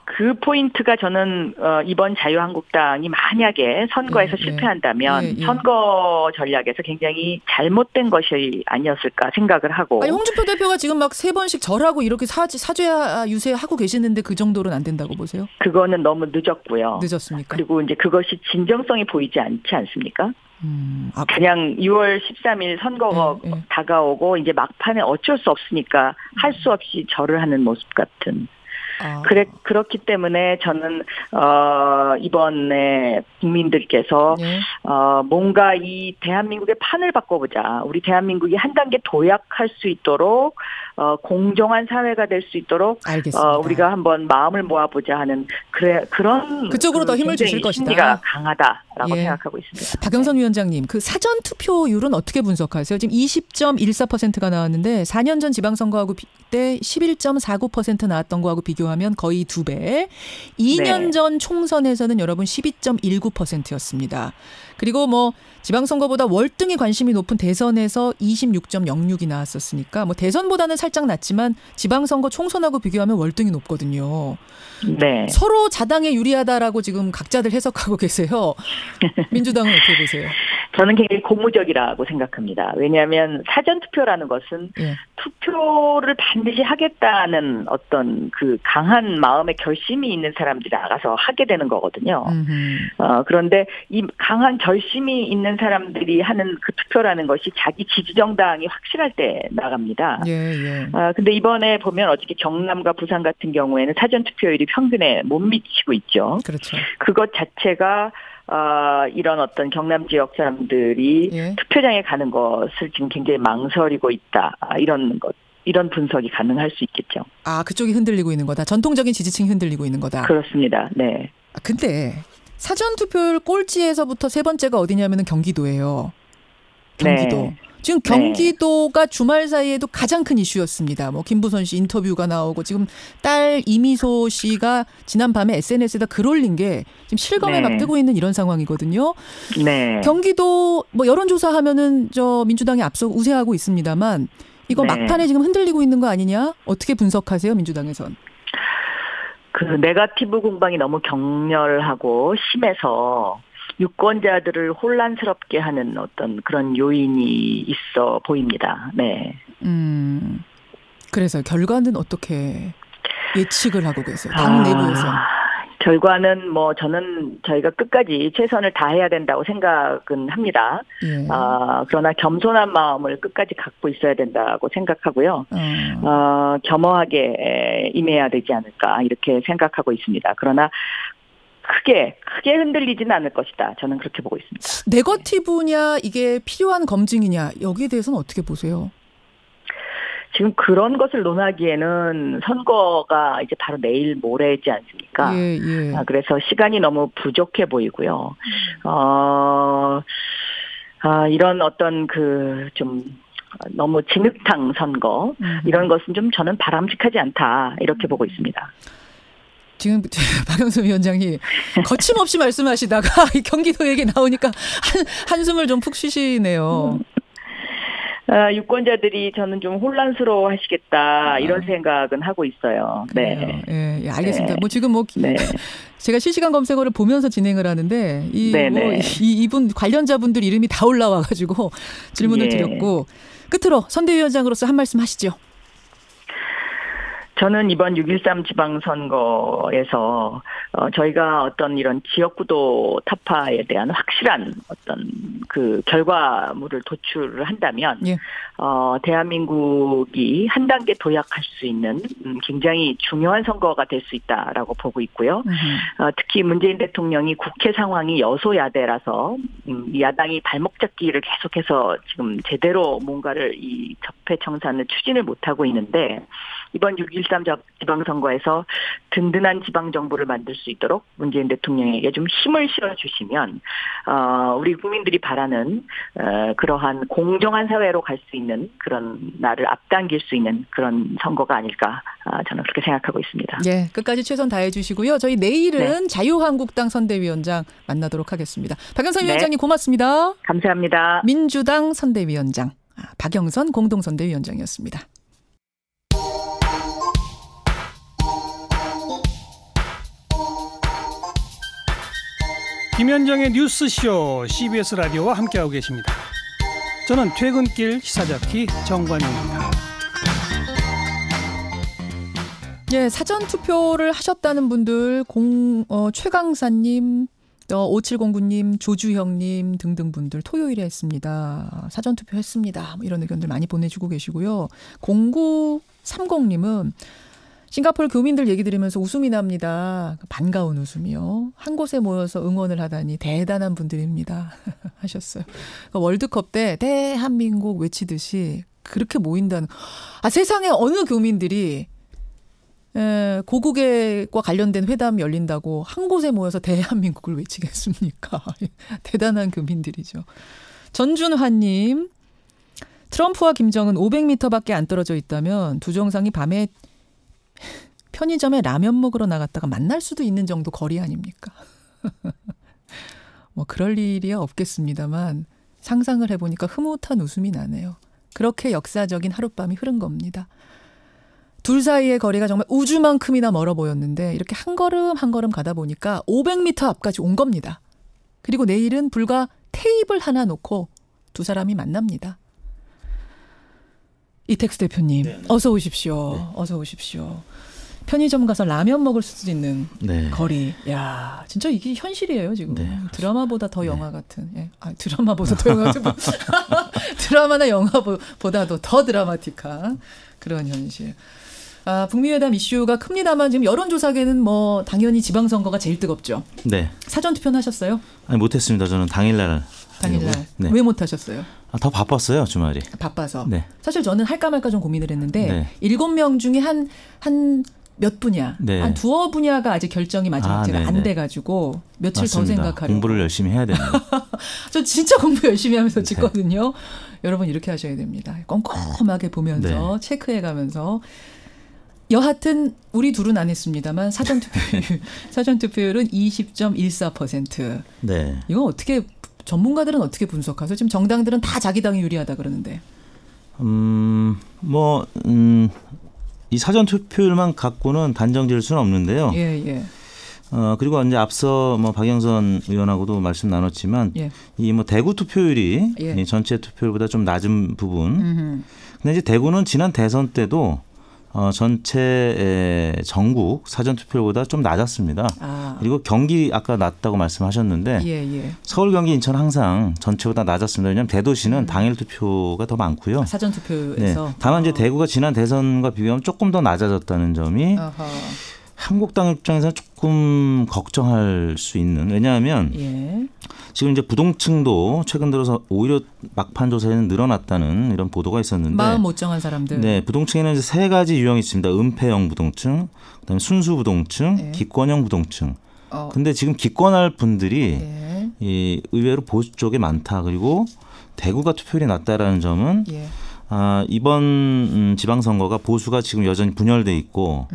그 포인트가 저는 이번 자유한국당이 만약에 선거에서 실패한다면 선거 전략에서 굉장히 잘못된 것이 아니었을까 생각을 하고. 홍준표 대표가 지금 막 3번씩 절하고 이렇게 사죄 유세하고 계시는데 그 정도는 안 된다고 보세요? 그거는 너무 늦었고요. 늦었습니까? 그리고 이제 그것이 진정성이 보이지 않지 않습니까? 그냥 6월 13일 선거가 다가오고 이제 막판에 어쩔 수 없으니까 할 수 없이 절을 하는 모습 같은. 그렇기 때문에 저는 이번에 국민들께서 뭔가 이 대한민국의 판을 바꿔보자. 우리 대한민국이 한 단계 도약할 수 있도록 공정한 사회가 될 수 있도록 우리가 한번 마음을 모아보자 하는 그런 그쪽으로 더 힘을 주실 것이다. 심리가 강하다라고 생각하고 있습니다. 박영선 위원장님, 그 사전 투표율은 어떻게 분석하세요? 지금 20.14%가 나왔는데 4년 전 지방선거하고 때 11.49% 나왔던 거하고 비교하면 거의 2배. 2년 전 총선에서는 여러분 12.19%였습니다. 그리고 뭐 지방선거보다 월등히 관심이 높은 대선에서 26.06이 나왔었으니까 뭐 대선보다는 살짝 낮지만 지방선거 총선하고 비교하면 월등히 높거든요. 네. 서로 자당에 유리하다라고 지금 각자들 해석하고 계세요. 민주당은 어떻게 보세요? 저는 굉장히 고무적이라고 생각합니다. 왜냐하면 사전투표라는 것은 투표를 반드시 하겠다는 어떤 그 강한 마음의 결심이 있는 사람들이 나가서 하게 되는 거거든요. 그런데 이 강한 결심이 있는 사람들이 하는 그 투표라는 것이 자기 지지정당이 확실할 때 나갑니다. 근데 이번에 보면 어저께 경남과 부산 같은 경우에는 사전투표율이 평균에 못 미치고 있죠. 그렇죠. 그것 자체가 이런 어떤 경남 지역 사람들이 투표장에 가는 것을 지금 굉장히 망설이고 있다. 이런 분석이 가능할 수 있겠죠. 그쪽이 흔들리고 있는 거다. 전통적인 지지층이 흔들리고 있는 거다. 그렇습니다. 네. 근데 사전투표율 꼴찌에서부터 세 번째가 어디냐면은 경기도예요. 경기도. 네. 지금 경기도가 주말 사이에도 가장 큰 이슈였습니다. 뭐 김부선 씨 인터뷰가 나오고 지금 딸 이미소 씨가 지난밤에 SNS에다 글 올린 게 지금 실검에 막 뜨고 있는 이런 상황이거든요. 네. 경기도 뭐 여론조사하면은 민주당이 앞서 우세하고 있습니다만 이거 막판에 지금 흔들리고 있는 거 아니냐? 어떻게 분석하세요, 민주당에선? 그 네거티브 공방이 너무 격렬하고 심해서 유권자들을 혼란스럽게 하는 어떤 그런 요인이 있어 보입니다. 네. 그래서 결과는 어떻게 예측을 하고 계세요? 당 내부에서. 결과는 뭐 저는 저희가 끝까지 최선을 다해야 된다고 생각은 합니다. 예. 그러나 겸손한 마음을 끝까지 갖고 있어야 된다고 생각하고요. 겸허하게 임해야 되지 않을까 이렇게 생각하고 있습니다. 그러나 크게 흔들리지는 않을 것이다. 저는 그렇게 보고 있습니다. 네거티브냐 이게 필요한 검증이냐 여기에 대해서는 어떻게 보세요? 지금 그런 것을 논하기에는 선거가 이제 바로 내일 모레지 않습니까? 예. 그래서 시간이 너무 부족해 보이고요. 이런 어떤 좀 너무 진흙탕 선거 이런 것은 좀 저는 바람직하지 않다 이렇게 보고 있습니다. 지금 박영선 위원장이 거침없이 말씀하시다가 경기도 얘기 나오니까 한숨을 좀 푹 쉬시네요. 유권자들이 저는 좀 혼란스러워 하시겠다 이런 생각은 하고 있어요. 네. 예, 알겠습니다. 네. 뭐 지금 네. 제가 실시간 검색어를 보면서 진행을 하는데 이분 관련자분들 이름이 다 올라와가지고 질문을 드렸고 끝으로 선대위원장으로서 한 말씀 하시죠. 저는 이번 6.13 지방선거에서 저희가 어떤 이런 지역구도 타파에 대한 확실한 어떤 그 결과물을 도출을 한다면 대한민국이 한 단계 도약할 수 있는 굉장히 중요한 선거가 될 수 있다라고 보고 있고요. 특히 문재인 대통령이 국회 상황이 여소야대라서 야당이 발목 잡기를 계속해서 지금 제대로 뭔가를 이 적폐청산을 추진을 못하고 있는데 이번 6.13 지방선거에서 든든한 지방정부를 만들 수 있도록 문재인 대통령에게 좀 힘을 실어주시면 우리 국민들이 바라는 그러한 공정한 사회로 갈 수 있는 그런 나를 앞당길 수 있는 그런 선거가 아닐까 저는 그렇게 생각하고 있습니다. 네, 끝까지 최선 다해 주시고요. 저희 내일은 자유한국당 선대위원장 만나도록 하겠습니다. 박영선 위원장님 고맙습니다. 감사합니다. 민주당 선대위원장 박영선 공동선대위원장이었습니다. 김현정의 뉴스쇼 CBS 라디오와 함께하고 계십니다. 저는 퇴근길 시사잡기 정관용입니다. 예, 사전 투표를 하셨다는 분들 최강사님, 5709님, 조주형님 등등 분들 토요일에 했습니다. 사전 투표했습니다. 이런 의견들 많이 보내주고 계시고요. 0930님은 싱가포르 교민들 얘기 들으면서 웃음이 납니다. 반가운 웃음이요. 한 곳에 모여서 응원을 하다니 대단한 분들입니다. 하셨어요. 월드컵 때 대한민국 외치듯이 그렇게 모인다는. 세상에 어느 교민들이 고국과 관련된 회담 열린다고 한 곳에 모여서 대한민국을 외치겠습니까? 대단한 교민들이죠. 전준환님, 트럼프와 김정은 500m밖에 안 떨어져 있다면 두 정상이 밤에 편의점에 라면 먹으러 나갔다가 만날 수도 있는 정도 거리 아닙니까? 뭐 그럴 일이야 없겠습니다만 상상을 해보니까 흐뭇한 웃음이 나네요. 그렇게 역사적인 하룻밤이 흐른 겁니다. 둘 사이의 거리가 정말 우주만큼이나 멀어 보였는데 이렇게 한 걸음 한 걸음 가다 보니까 500m 앞까지 온 겁니다. 그리고 내일은 불과 테이블 하나 놓고 두 사람이 만납니다. 이택수 대표님, 네. 어서 오십시오. 네. 어서 오십시오. 편의점 가서 라면 먹을 수도 있는 거리. 야, 진짜 이게 현실이에요, 지금. 네, 드라마보다 더 영화 같은. 예. 드라마보다 더 영화 같은. 드라마나 영화보다도 더 드라마틱한 그런 현실. 북미 회담 이슈가 큽니다만 지금 여론조사계는 뭐 당연히 지방선거가 제일 뜨겁죠. 네. 사전 투표는 하셨어요? 아니, 못했습니다. 저는 당일날. 네. 왜 못하셨어요? 더 바빴어요, 주말이. 바빠서. 네. 사실 저는 할까 말까 좀 고민을 했는데 7명 중에 한 몇 분야, 한 두어 분야가 아직 결정이 마지막으로 안 돼가지고 며칠 맞습니다. 더 생각하려고. 공부를 열심히 해야 됩니다. 저 진짜 공부 열심히 하면서 찍거든요. 여러분 이렇게 하셔야 됩니다. 꼼꼼하게 보면서 체크해가면서. 여하튼 우리 둘은 안 했습니다만 사전 투표율은 20.14%. 네. 이건 어떻게 전문가들은 어떻게 분석하세요? 지금 정당들은 다 자기 당이 유리하다 그러는데. 이 사전 투표율만 갖고는 단정 지을 수는 없는데요. 예. 그리고 이제 앞서 뭐 박영선 의원하고도 말씀 나눴지만 이 뭐 대구 투표율이 이 전체 투표율보다 좀 낮은 부분. 근데 이제 대구는 지난 대선 때도 전체 전국 사전 투표율보다 좀 낮았습니다. 그리고 경기 아까 낮다고 말씀하셨는데 서울, 경기, 인천 항상 전체보다 낮았습니다. 왜냐하면 대도시는 당일 투표가 더 많고요. 사전 투표에서. 다만 이제 대구가 지난 대선과 비교하면 조금 더 낮아졌다는 점이 한국당 입장에서는 조금 걱정할 수 있는. 왜냐하면 지금 이제 부동층도 최근 들어서 오히려 막판 조사에는 늘어났다는 이런 보도가 있었는데 마음 못 정한 사람들. 네, 부동층에는 이제 세 가지 유형이 있습니다. 은폐형 부동층, 그다음에 순수 부동층, 기권형 부동층. 근데 지금 기권할 분들이 이 의외로 보수 쪽에 많다. 그리고 대구가 투표율이 낮다라는 점은 이번 지방선거가 보수가 지금 여전히 분열돼 있고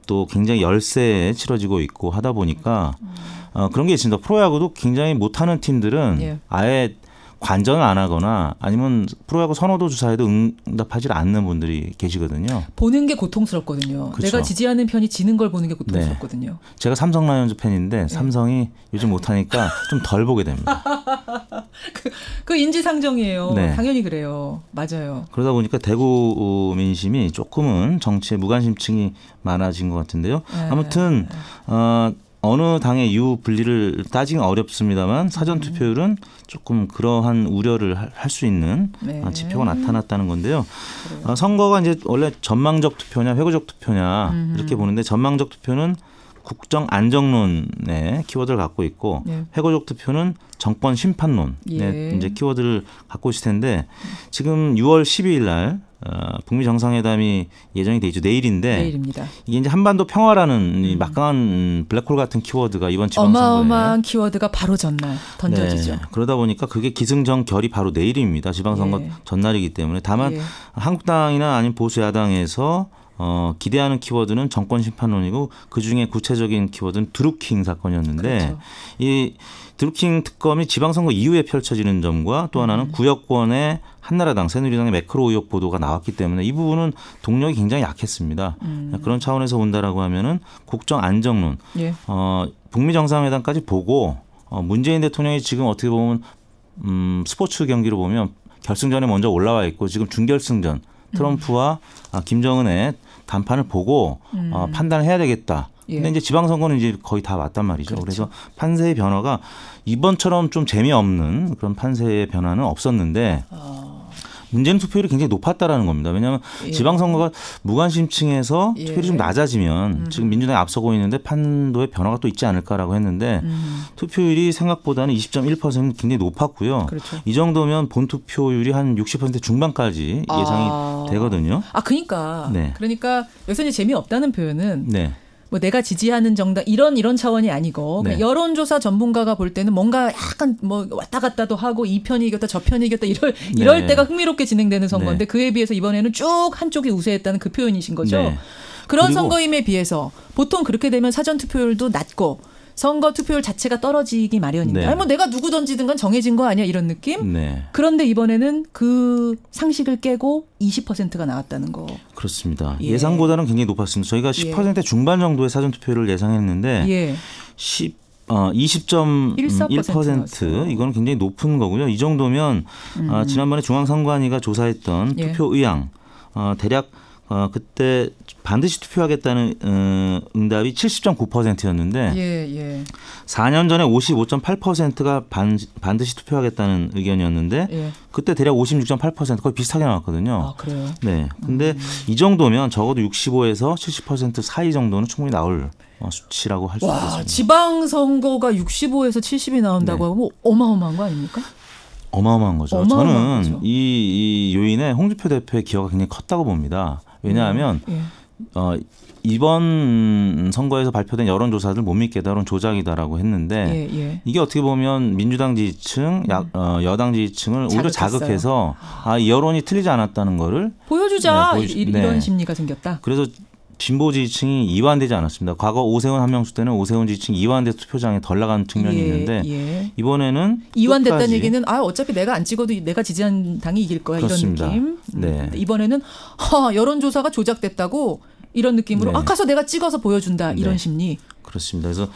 또 굉장히 열세에 치러지고 있고 하다 보니까 그런 게 있습니다. 프로야구도 굉장히 못하는 팀들은 아예 관전을 안 하거나 아니면 프로야구 선호도 조사에도 응답하지 않는 분들이 계시거든요. 보는 게 고통스럽거든요. 그렇죠. 내가 지지하는 편이 지는 걸 보는 게 고통스럽거든요. 제가 삼성 라이온즈 팬인데 삼성이 요즘 못하니까 좀 덜 보게 됩니다. 그 인지상정이에요. 당연히 그래요. 맞아요. 그러다 보니까 대구 민심이 조금은 정치에 무관심층이 많아진 것 같은데요. 아무튼 어느 당의 이후 분리를 따지긴 어렵습니다만 사전 투표율은 조금 그러한 우려를 할 수 있는 지표가 나타났다는 건데요. 선거가 이제 원래 전망적 투표냐 회고적 투표냐 이렇게 보는데 전망적 투표는 국정 안정론의 키워드를 갖고 있고 회고적 투표는 정권 심판론의 이제 키워드를 갖고 있을 텐데 지금 6월 12일 날 북미 정상회담이 예정이 돼 있죠. 내일입니다. 이게 이제 한반도 평화라는 이 막강한 블랙홀 같은 키워드가 이번 지방선거에 어마어마한 키워드가 바로 전날 던져지죠. 그러다 보니까 그게 기승전결이 바로 내일입니다. 지방선거 전날이기 때문에 다만 한국당이나 아니면 보수 야당에서 기대하는 키워드는 정권 심판론이고 그중에 구체적인 키워드는 드루킹 사건이었는데 이 드루킹 특검이 지방선거 이후에 펼쳐지는 점과 또 하나는 구여권의 한나라당, 새누리당의 매크로 의혹 보도가 나왔기 때문에 이 부분은 동력이 굉장히 약했습니다. 그런 차원에서 본다라고 하면은 국정 안정론, 북미 정상회담까지 보고 문재인 대통령이 지금 어떻게 보면 스포츠 경기로 보면 결승전에 먼저 올라와 있고 지금 준결승전 트럼프와 김정은의 단판을 보고 판단을 해야 되겠다. 근데 이제 지방선거는 이제 거의 다 왔단 말이죠. 그래서 판세의 변화가 이번처럼 좀 재미없는 그런 판세의 변화는 없었는데 문제는 투표율이 굉장히 높았다라는 겁니다. 왜냐하면 지방선거가 무관심층에서 투표율이 좀 낮아지면 지금 민주당이 앞서고 있는데 판도의 변화가 또 있지 않을까라고 했는데 투표율이 생각보다는 20.1% 굉장히 높았고요. 이 정도면 본투표율이 한 60% 중반까지 예상이 되거든요. 그러니까 여기서 이제 재미없다는 표현은 뭐 내가 지지하는 정당 이런 차원이 아니고 여론조사 전문가가 볼 때는 뭔가 약간 뭐 왔다 갔다도 하고 이 편이 이겼다 저 편이 이겼다 이럴 때가 흥미롭게 진행되는 선거인데 그에 비해서 이번에는 쭉 한쪽이 우세했다는 그 표현이신 거죠. 그런 선거임에 비해서 보통 그렇게 되면 사전 투표율도 낮고 선거 투표율 자체가 떨어지기 마련입니다. 아니 뭐 내가 누구 던지든 간 정해진 거 아니야 이런 느낌? 그런데 이번에는 그 상식을 깨고 20%가 나왔다는 거. 그렇습니다. 예상보다는 굉장히 높았습니다. 저희가 10% 중반 정도의 사전 투표를 예상했는데 20.1% 이거는 굉장히 높은 거고요. 이 정도면 지난번에 중앙선관위가 조사했던 투표 의향 대략 그때 반드시 투표하겠다는 응답이 70.9%였는데 4년 전에 55.8%가 반드시 투표하겠다는 의견이었는데 그때 대략 56.8% 거의 비슷하게 나왔거든요. 그래요? 근데 이 정도면 적어도 65에서 70% 사이 정도는 충분히 나올 수치라고 할 수 있겠습니다. 지방선거가 65에서 70이 나온다고 하고 어마어마한 거 아닙니까? 어마어마한 거죠. 저는 이 요인에 홍준표 대표의 기여가 굉장히 컸다고 봅니다. 왜냐하면 이번 선거에서 발표된 여론조사들 못 믿겠다, 여론 조작이다라고 했는데 이게 어떻게 보면 민주당 지지층, 여당 지지층을 오히려 자극해서 이 여론이 틀리지 않았다는 거를 보여주자 이런 심리가 생겼다. 그래서 진보 지지층이 이완되지 않았습니다. 과거 오세훈 한명숙 때는 오세훈 지지층이 이완돼서 투표장에 덜 나간 측면이 있는데 이번에는 이완됐다는 얘기는 어차피 내가 안 찍어도 내가 지지한 당이 이길 거야. 그렇습니다. 이런 느낌. 네. 이번에는 여론조사가 조작됐다고 이런 느낌으로 가서 내가 찍어서 보여준다. 이런 심리. 그렇습니다. 그래서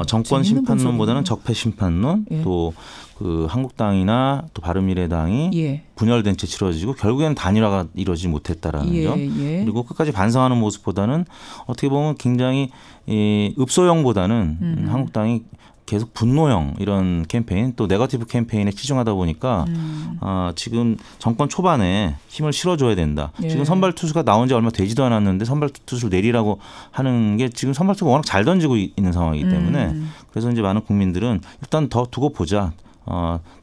정권 심판론보다는 적폐 심판론 또 그 한국당이나 또 바른미래당이 분열된 채 치러지고 결국에는 단일화가 이루어지지 못했다라는 점. 그리고 끝까지 반성하는 모습보다는 어떻게 보면 굉장히 읍소형보다는 한국당이 계속 분노형 이런 캠페인 또 네거티브 캠페인에 치중하다 보니까 지금 정권 초반에 힘을 실어줘야 된다. 지금 선발 투수가 나온 지 얼마 되지도 않았는데 선발 투수를 내리라고 하는 게 지금 선발 투수가 워낙 잘 던지고 있는 상황이기 때문에 그래서 이제 많은 국민들은 일단 더 두고 보자.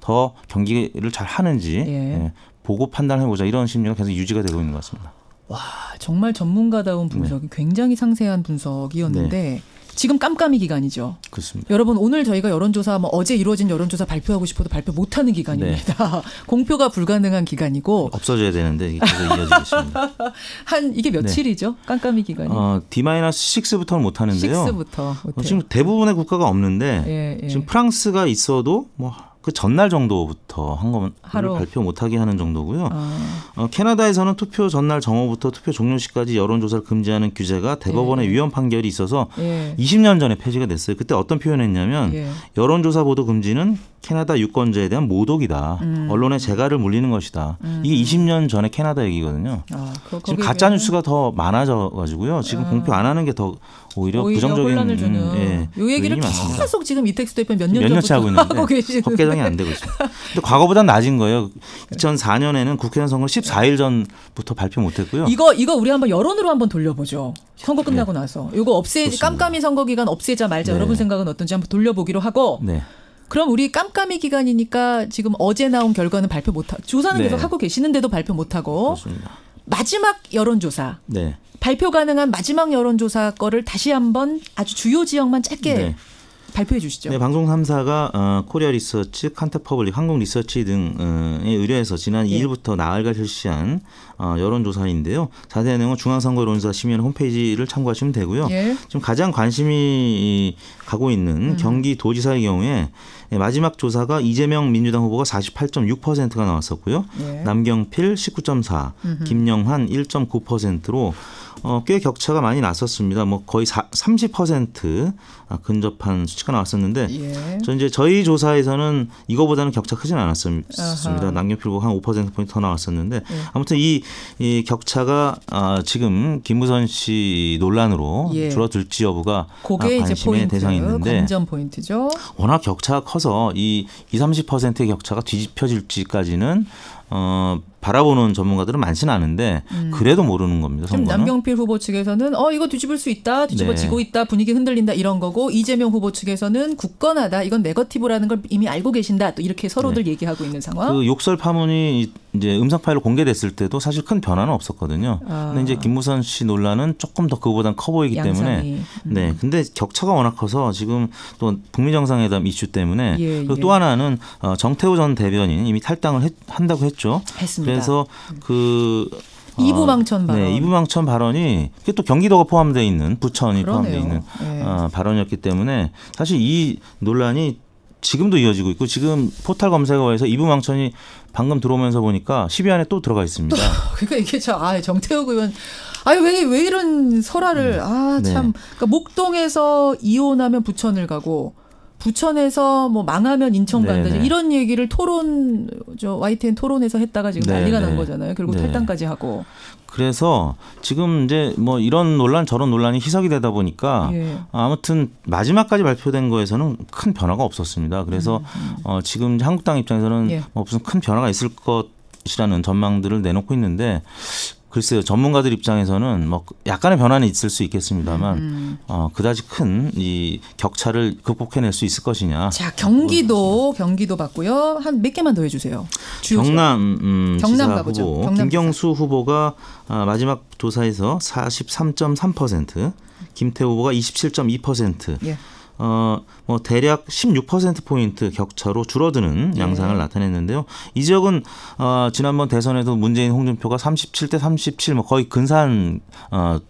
더 경기를 잘 하는지 보고 판단해보자 이런 심리가 계속 유지가 되고 있는 것 같습니다. 와 정말 전문가다운 분석이 굉장히 상세한 분석이었는데 지금 깜깜이 기간이죠. 그렇습니다. 여러분 오늘 저희가 여론조사 어제 이루어진 여론조사 발표하고 싶어도 발표 못하는 기간입니다. 공표가 불가능한 기간이고 없어져야 되는데 이게 계속 이어지고 있습니다. 이게 며칠이죠? 깜깜이 기간이? D-6부터는 못하는데요. 6부터 지금 대부분의 국가가 없는데 지금 프랑스가 있어도 그 전날 정도부터 한꺼번에 발표 못하게 하는 정도고요. 캐나다에서는 투표 전날 정오부터 투표 종료 시까지 여론조사를 금지하는 규제가 대법원의 위헌 판결이 있어서 20년 전에 폐지가 됐어요. 그때 어떤 표현했냐면 여론조사 보도 금지는 캐나다 유권자에 대한 모독이다. 언론의 재갈을 물리는 것이다. 이게 20년 전에 캐나다 얘기거든요. 지금 가짜 뉴스가 더 많아져가지고요. 지금 공표 안 하는 게 더 오히려 부정적인 혼란을 주는 이 얘기를 계속 지금 이택수 대표 몇 년째 하고 있는데 법 개정이 안 되고 있습니다. 근데 과거보다는 낮은 거예요. 2004년에는 국회의원 선거 14일 전부터 발표 못했고요. 이거 우리 한번 여론으로 한번 돌려보죠. 선거 끝나고 나서 이거 깜깜이 선거 기간 없애자 말자. 여러분 생각은 어떤지 한번 돌려보기로 하고. 그럼 우리 깜깜이 기간이니까 지금 어제 나온 결과는 발표 못하고 조사는 계속 하고 계시는데도 발표 못하고 마지막 여론조사 발표 가능한 마지막 여론조사 거를 다시 한번 아주 주요 지역만 짧게 발표해 주시죠. 네, 방송 3사가 코리아 리서치, 칸타퍼블릭, 한국 리서치 등에 의뢰해서 지난 2일부터 나흘간 실시한 여론조사인데요. 자세한 내용은 중앙선거여론조사 심의원 홈페이지를 참고하시면 되고요. 지금 가장 관심이 가고 있는 경기도지사의 경우에 마지막 조사가 이재명 민주당 후보가 48.6%가 나왔었고요. 남경필 19.4, 김영환 1.9%로 꽤 격차가 많이 났었습니다. 거의 30% 근접한 수치가 나왔었는데 저희 조사에서는 이거보다는 격차 크진 않았습니다. 남경필 후보가 한 5%포인트 더 나왔었는데 아무튼 이 격차가 지금 김무선 씨 논란으로 줄어들지 여부가 관심의 대상이 있는데 관전 포인트죠. 워낙 격차가 커서 이 20-30%의 격차가 뒤집혀질지까지는 바라보는 전문가들은 많지는 않은데 그래도 모르는 겁니다. 지금 남경필 후보 측에서는 이거 뒤집을 수 있다. 뒤집어지고 있다. 분위기 흔들린다. 이런 거고 이재명 후보 측에서는 굳건하다. 이건 네거티브라는 걸 이미 알고 계신다. 또 이렇게 서로들 얘기하고 있는 상황. 그 욕설 파문이 이제 음성 파일로 공개됐을 때도 사실 큰 변화는 없었거든요. 근데 이제 김무선 씨 논란은 조금 더 그거보단 커 보이기 때문에 근데 격차가 워낙 커서 지금 또 북미 정상회담 이슈 때문에 그리고 또 하나는 정태호 전 대변인 이미 탈당을 한다고 했죠. 했습니다. 그래서 이부망천 발언. 이부망천 발언이 이게 또 경기도가 포함되어 있는 부천이 포함되어 있는 발언이었기 때문에 사실 이 논란이 지금도 이어지고 있고 지금 포털 검색어에서 이부망천이 방금 들어오면서 보니까 10위 안에 또 들어가 있습니다. 그러니까 이게 정태욱 의원 왜 이런 설화를 참 그러니까 목동에서 이혼하면 부천을 가고 부천에서 망하면 인천 간다. 이런 얘기를 YTN 토론에서 했다가 지금 난리가 난 거잖아요. 결국 탈당까지 하고. 그래서 지금 이제 이런 논란 저런 논란이 희석이 되다 보니까 아무튼 마지막까지 발표된 거에서는 큰 변화가 없었습니다. 그래서 지금 한국당 입장에서는 무슨 큰 변화가 있을 것이라는 전망들을 내놓고 있는데 글쎄요. 전문가들 입장에서는 약간의 변화는 있을 수 있겠습니다만 그다지 큰 이 격차를 극복해낼 수 있을 것이냐. 자, 경기도 봤고요. 한 몇 개만 더 해주세요. 경남 지사 가보죠. 후보 김경수 후보가 마지막 조사에서 43.3%, 김태호 후보가 27.2%. 뭐 대략 16%포인트 격차로 줄어드는 양상을 나타냈는데요. 이 지역은 지난번 대선에도 문재인 홍준표가 37대 37 뭐 거의 근사한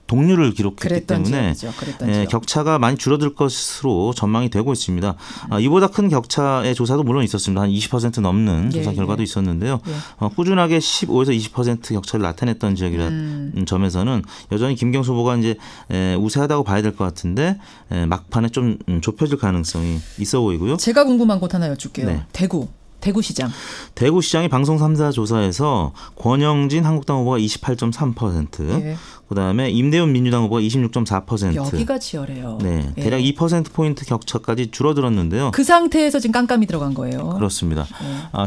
동률을 기록했기 때문에 격차가 많이 줄어들 것으로 전망이 되고 있습니다. 이보다 큰 격차의 조사도 물론 있었습니다. 한 20% 넘는 조사 결과도 있었는데요. 꾸준하게 15에서 20% 격차를 나타냈던 지역이라는 점에서는 여전히 김경수 후보가 이제 우세하다고 봐야 될 것 같은데 막판에 좀 좁혀질 가능성이 있어 보이고요. 제가 궁금한 곳 하나 여쭐게요. 네. 대구시장. 대구시장이 방송 3사 조사에서 권영진 한국당 후보가 28.3%, 그다음에 임대훈 민주당 후보가 26.4%. 여기가 치열해요. 네, 대략 2%포인트 격차까지 줄어들었는데요. 그 상태에서 지금 깜깜이 들어간 거예요. 그렇습니다.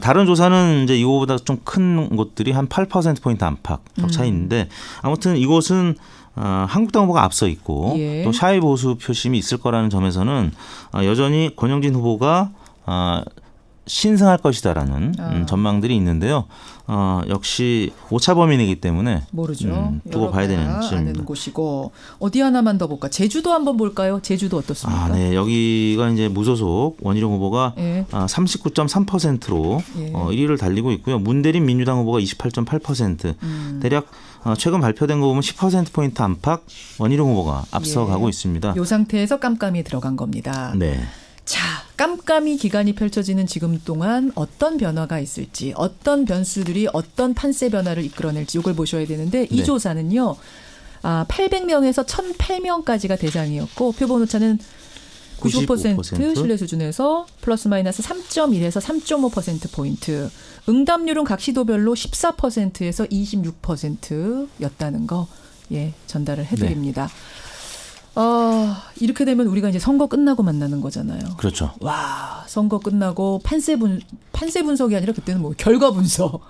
다른 조사는 이제 이거보다 좀 큰 곳들이 한 8%포인트 안팎 격차 있는데 아무튼 이곳은 한국당 후보가 앞서 있고 또 샤이 보수 표심이 있을 거라는 점에서는 여전히 권영진 후보가 신승할 것이다라는 전망들이 있는데요. 역시 오차 범위이기 때문에 모르죠. 두고 봐야 되는 지점입니다. 곳이고 어디 하나만 더 볼까? 제주도 한번 볼까요? 제주도 어떻습니까? 네, 여기가 이제 무소속 원희룡 후보가 39.3%로 1위를 달리고 있고요. 문대림 민주당 후보가 28.8%. 대략 최근 발표된 거 보면 10%포인트 안팎 원희룡 후보가 앞서가고 있습니다. 이 상태에서 깜깜이 들어간 겁니다. 네. 자, 깜깜이 기간이 펼쳐지는 지금 동안 어떤 변화가 있을지, 어떤 변수들이 어떤 판세 변화를 이끌어낼지 이걸 보셔야 되는데 이 조사는요. 800명에서 1,008명까지가 대상이었고 표본 오차는 95% 신뢰 수준에서 플러스 마이너스 3.1에서 3.5%포인트. 응답률은 각 시도별로 14%에서 26%였다는 거 전달을 해드립니다. 이렇게 되면 우리가 이제 선거 끝나고 만나는 거잖아요. 그렇죠. 와, 선거 끝나고 판세 분석이 아니라 그때는 뭐 결과 분석.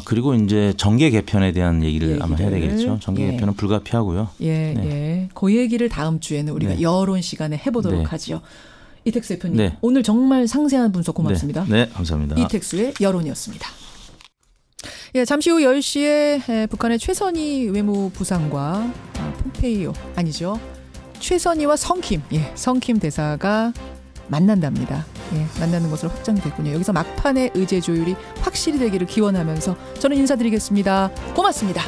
그리고 이제 정계 개편에 대한 얘기를 아마 해야 되겠죠. 정계 개편은 불가피하고요. 그 얘기를 다음 주에는 우리가 여론 시간에 해보도록 하죠. 이택수 대표님, 오늘 정말 상세한 분석 고맙습니다. 네, 감사합니다. 이택수의 여론이었습니다. 잠시 후 10시에 북한의 최선희 외무부상과 폼페이오 아니죠. 최선희와 성킴 대사가 만난답니다. 만나는 것으로 확정됐군요. 여기서 막판의 의제 조율이 확실히 되기를 기원하면서 저는 인사드리겠습니다. 고맙습니다.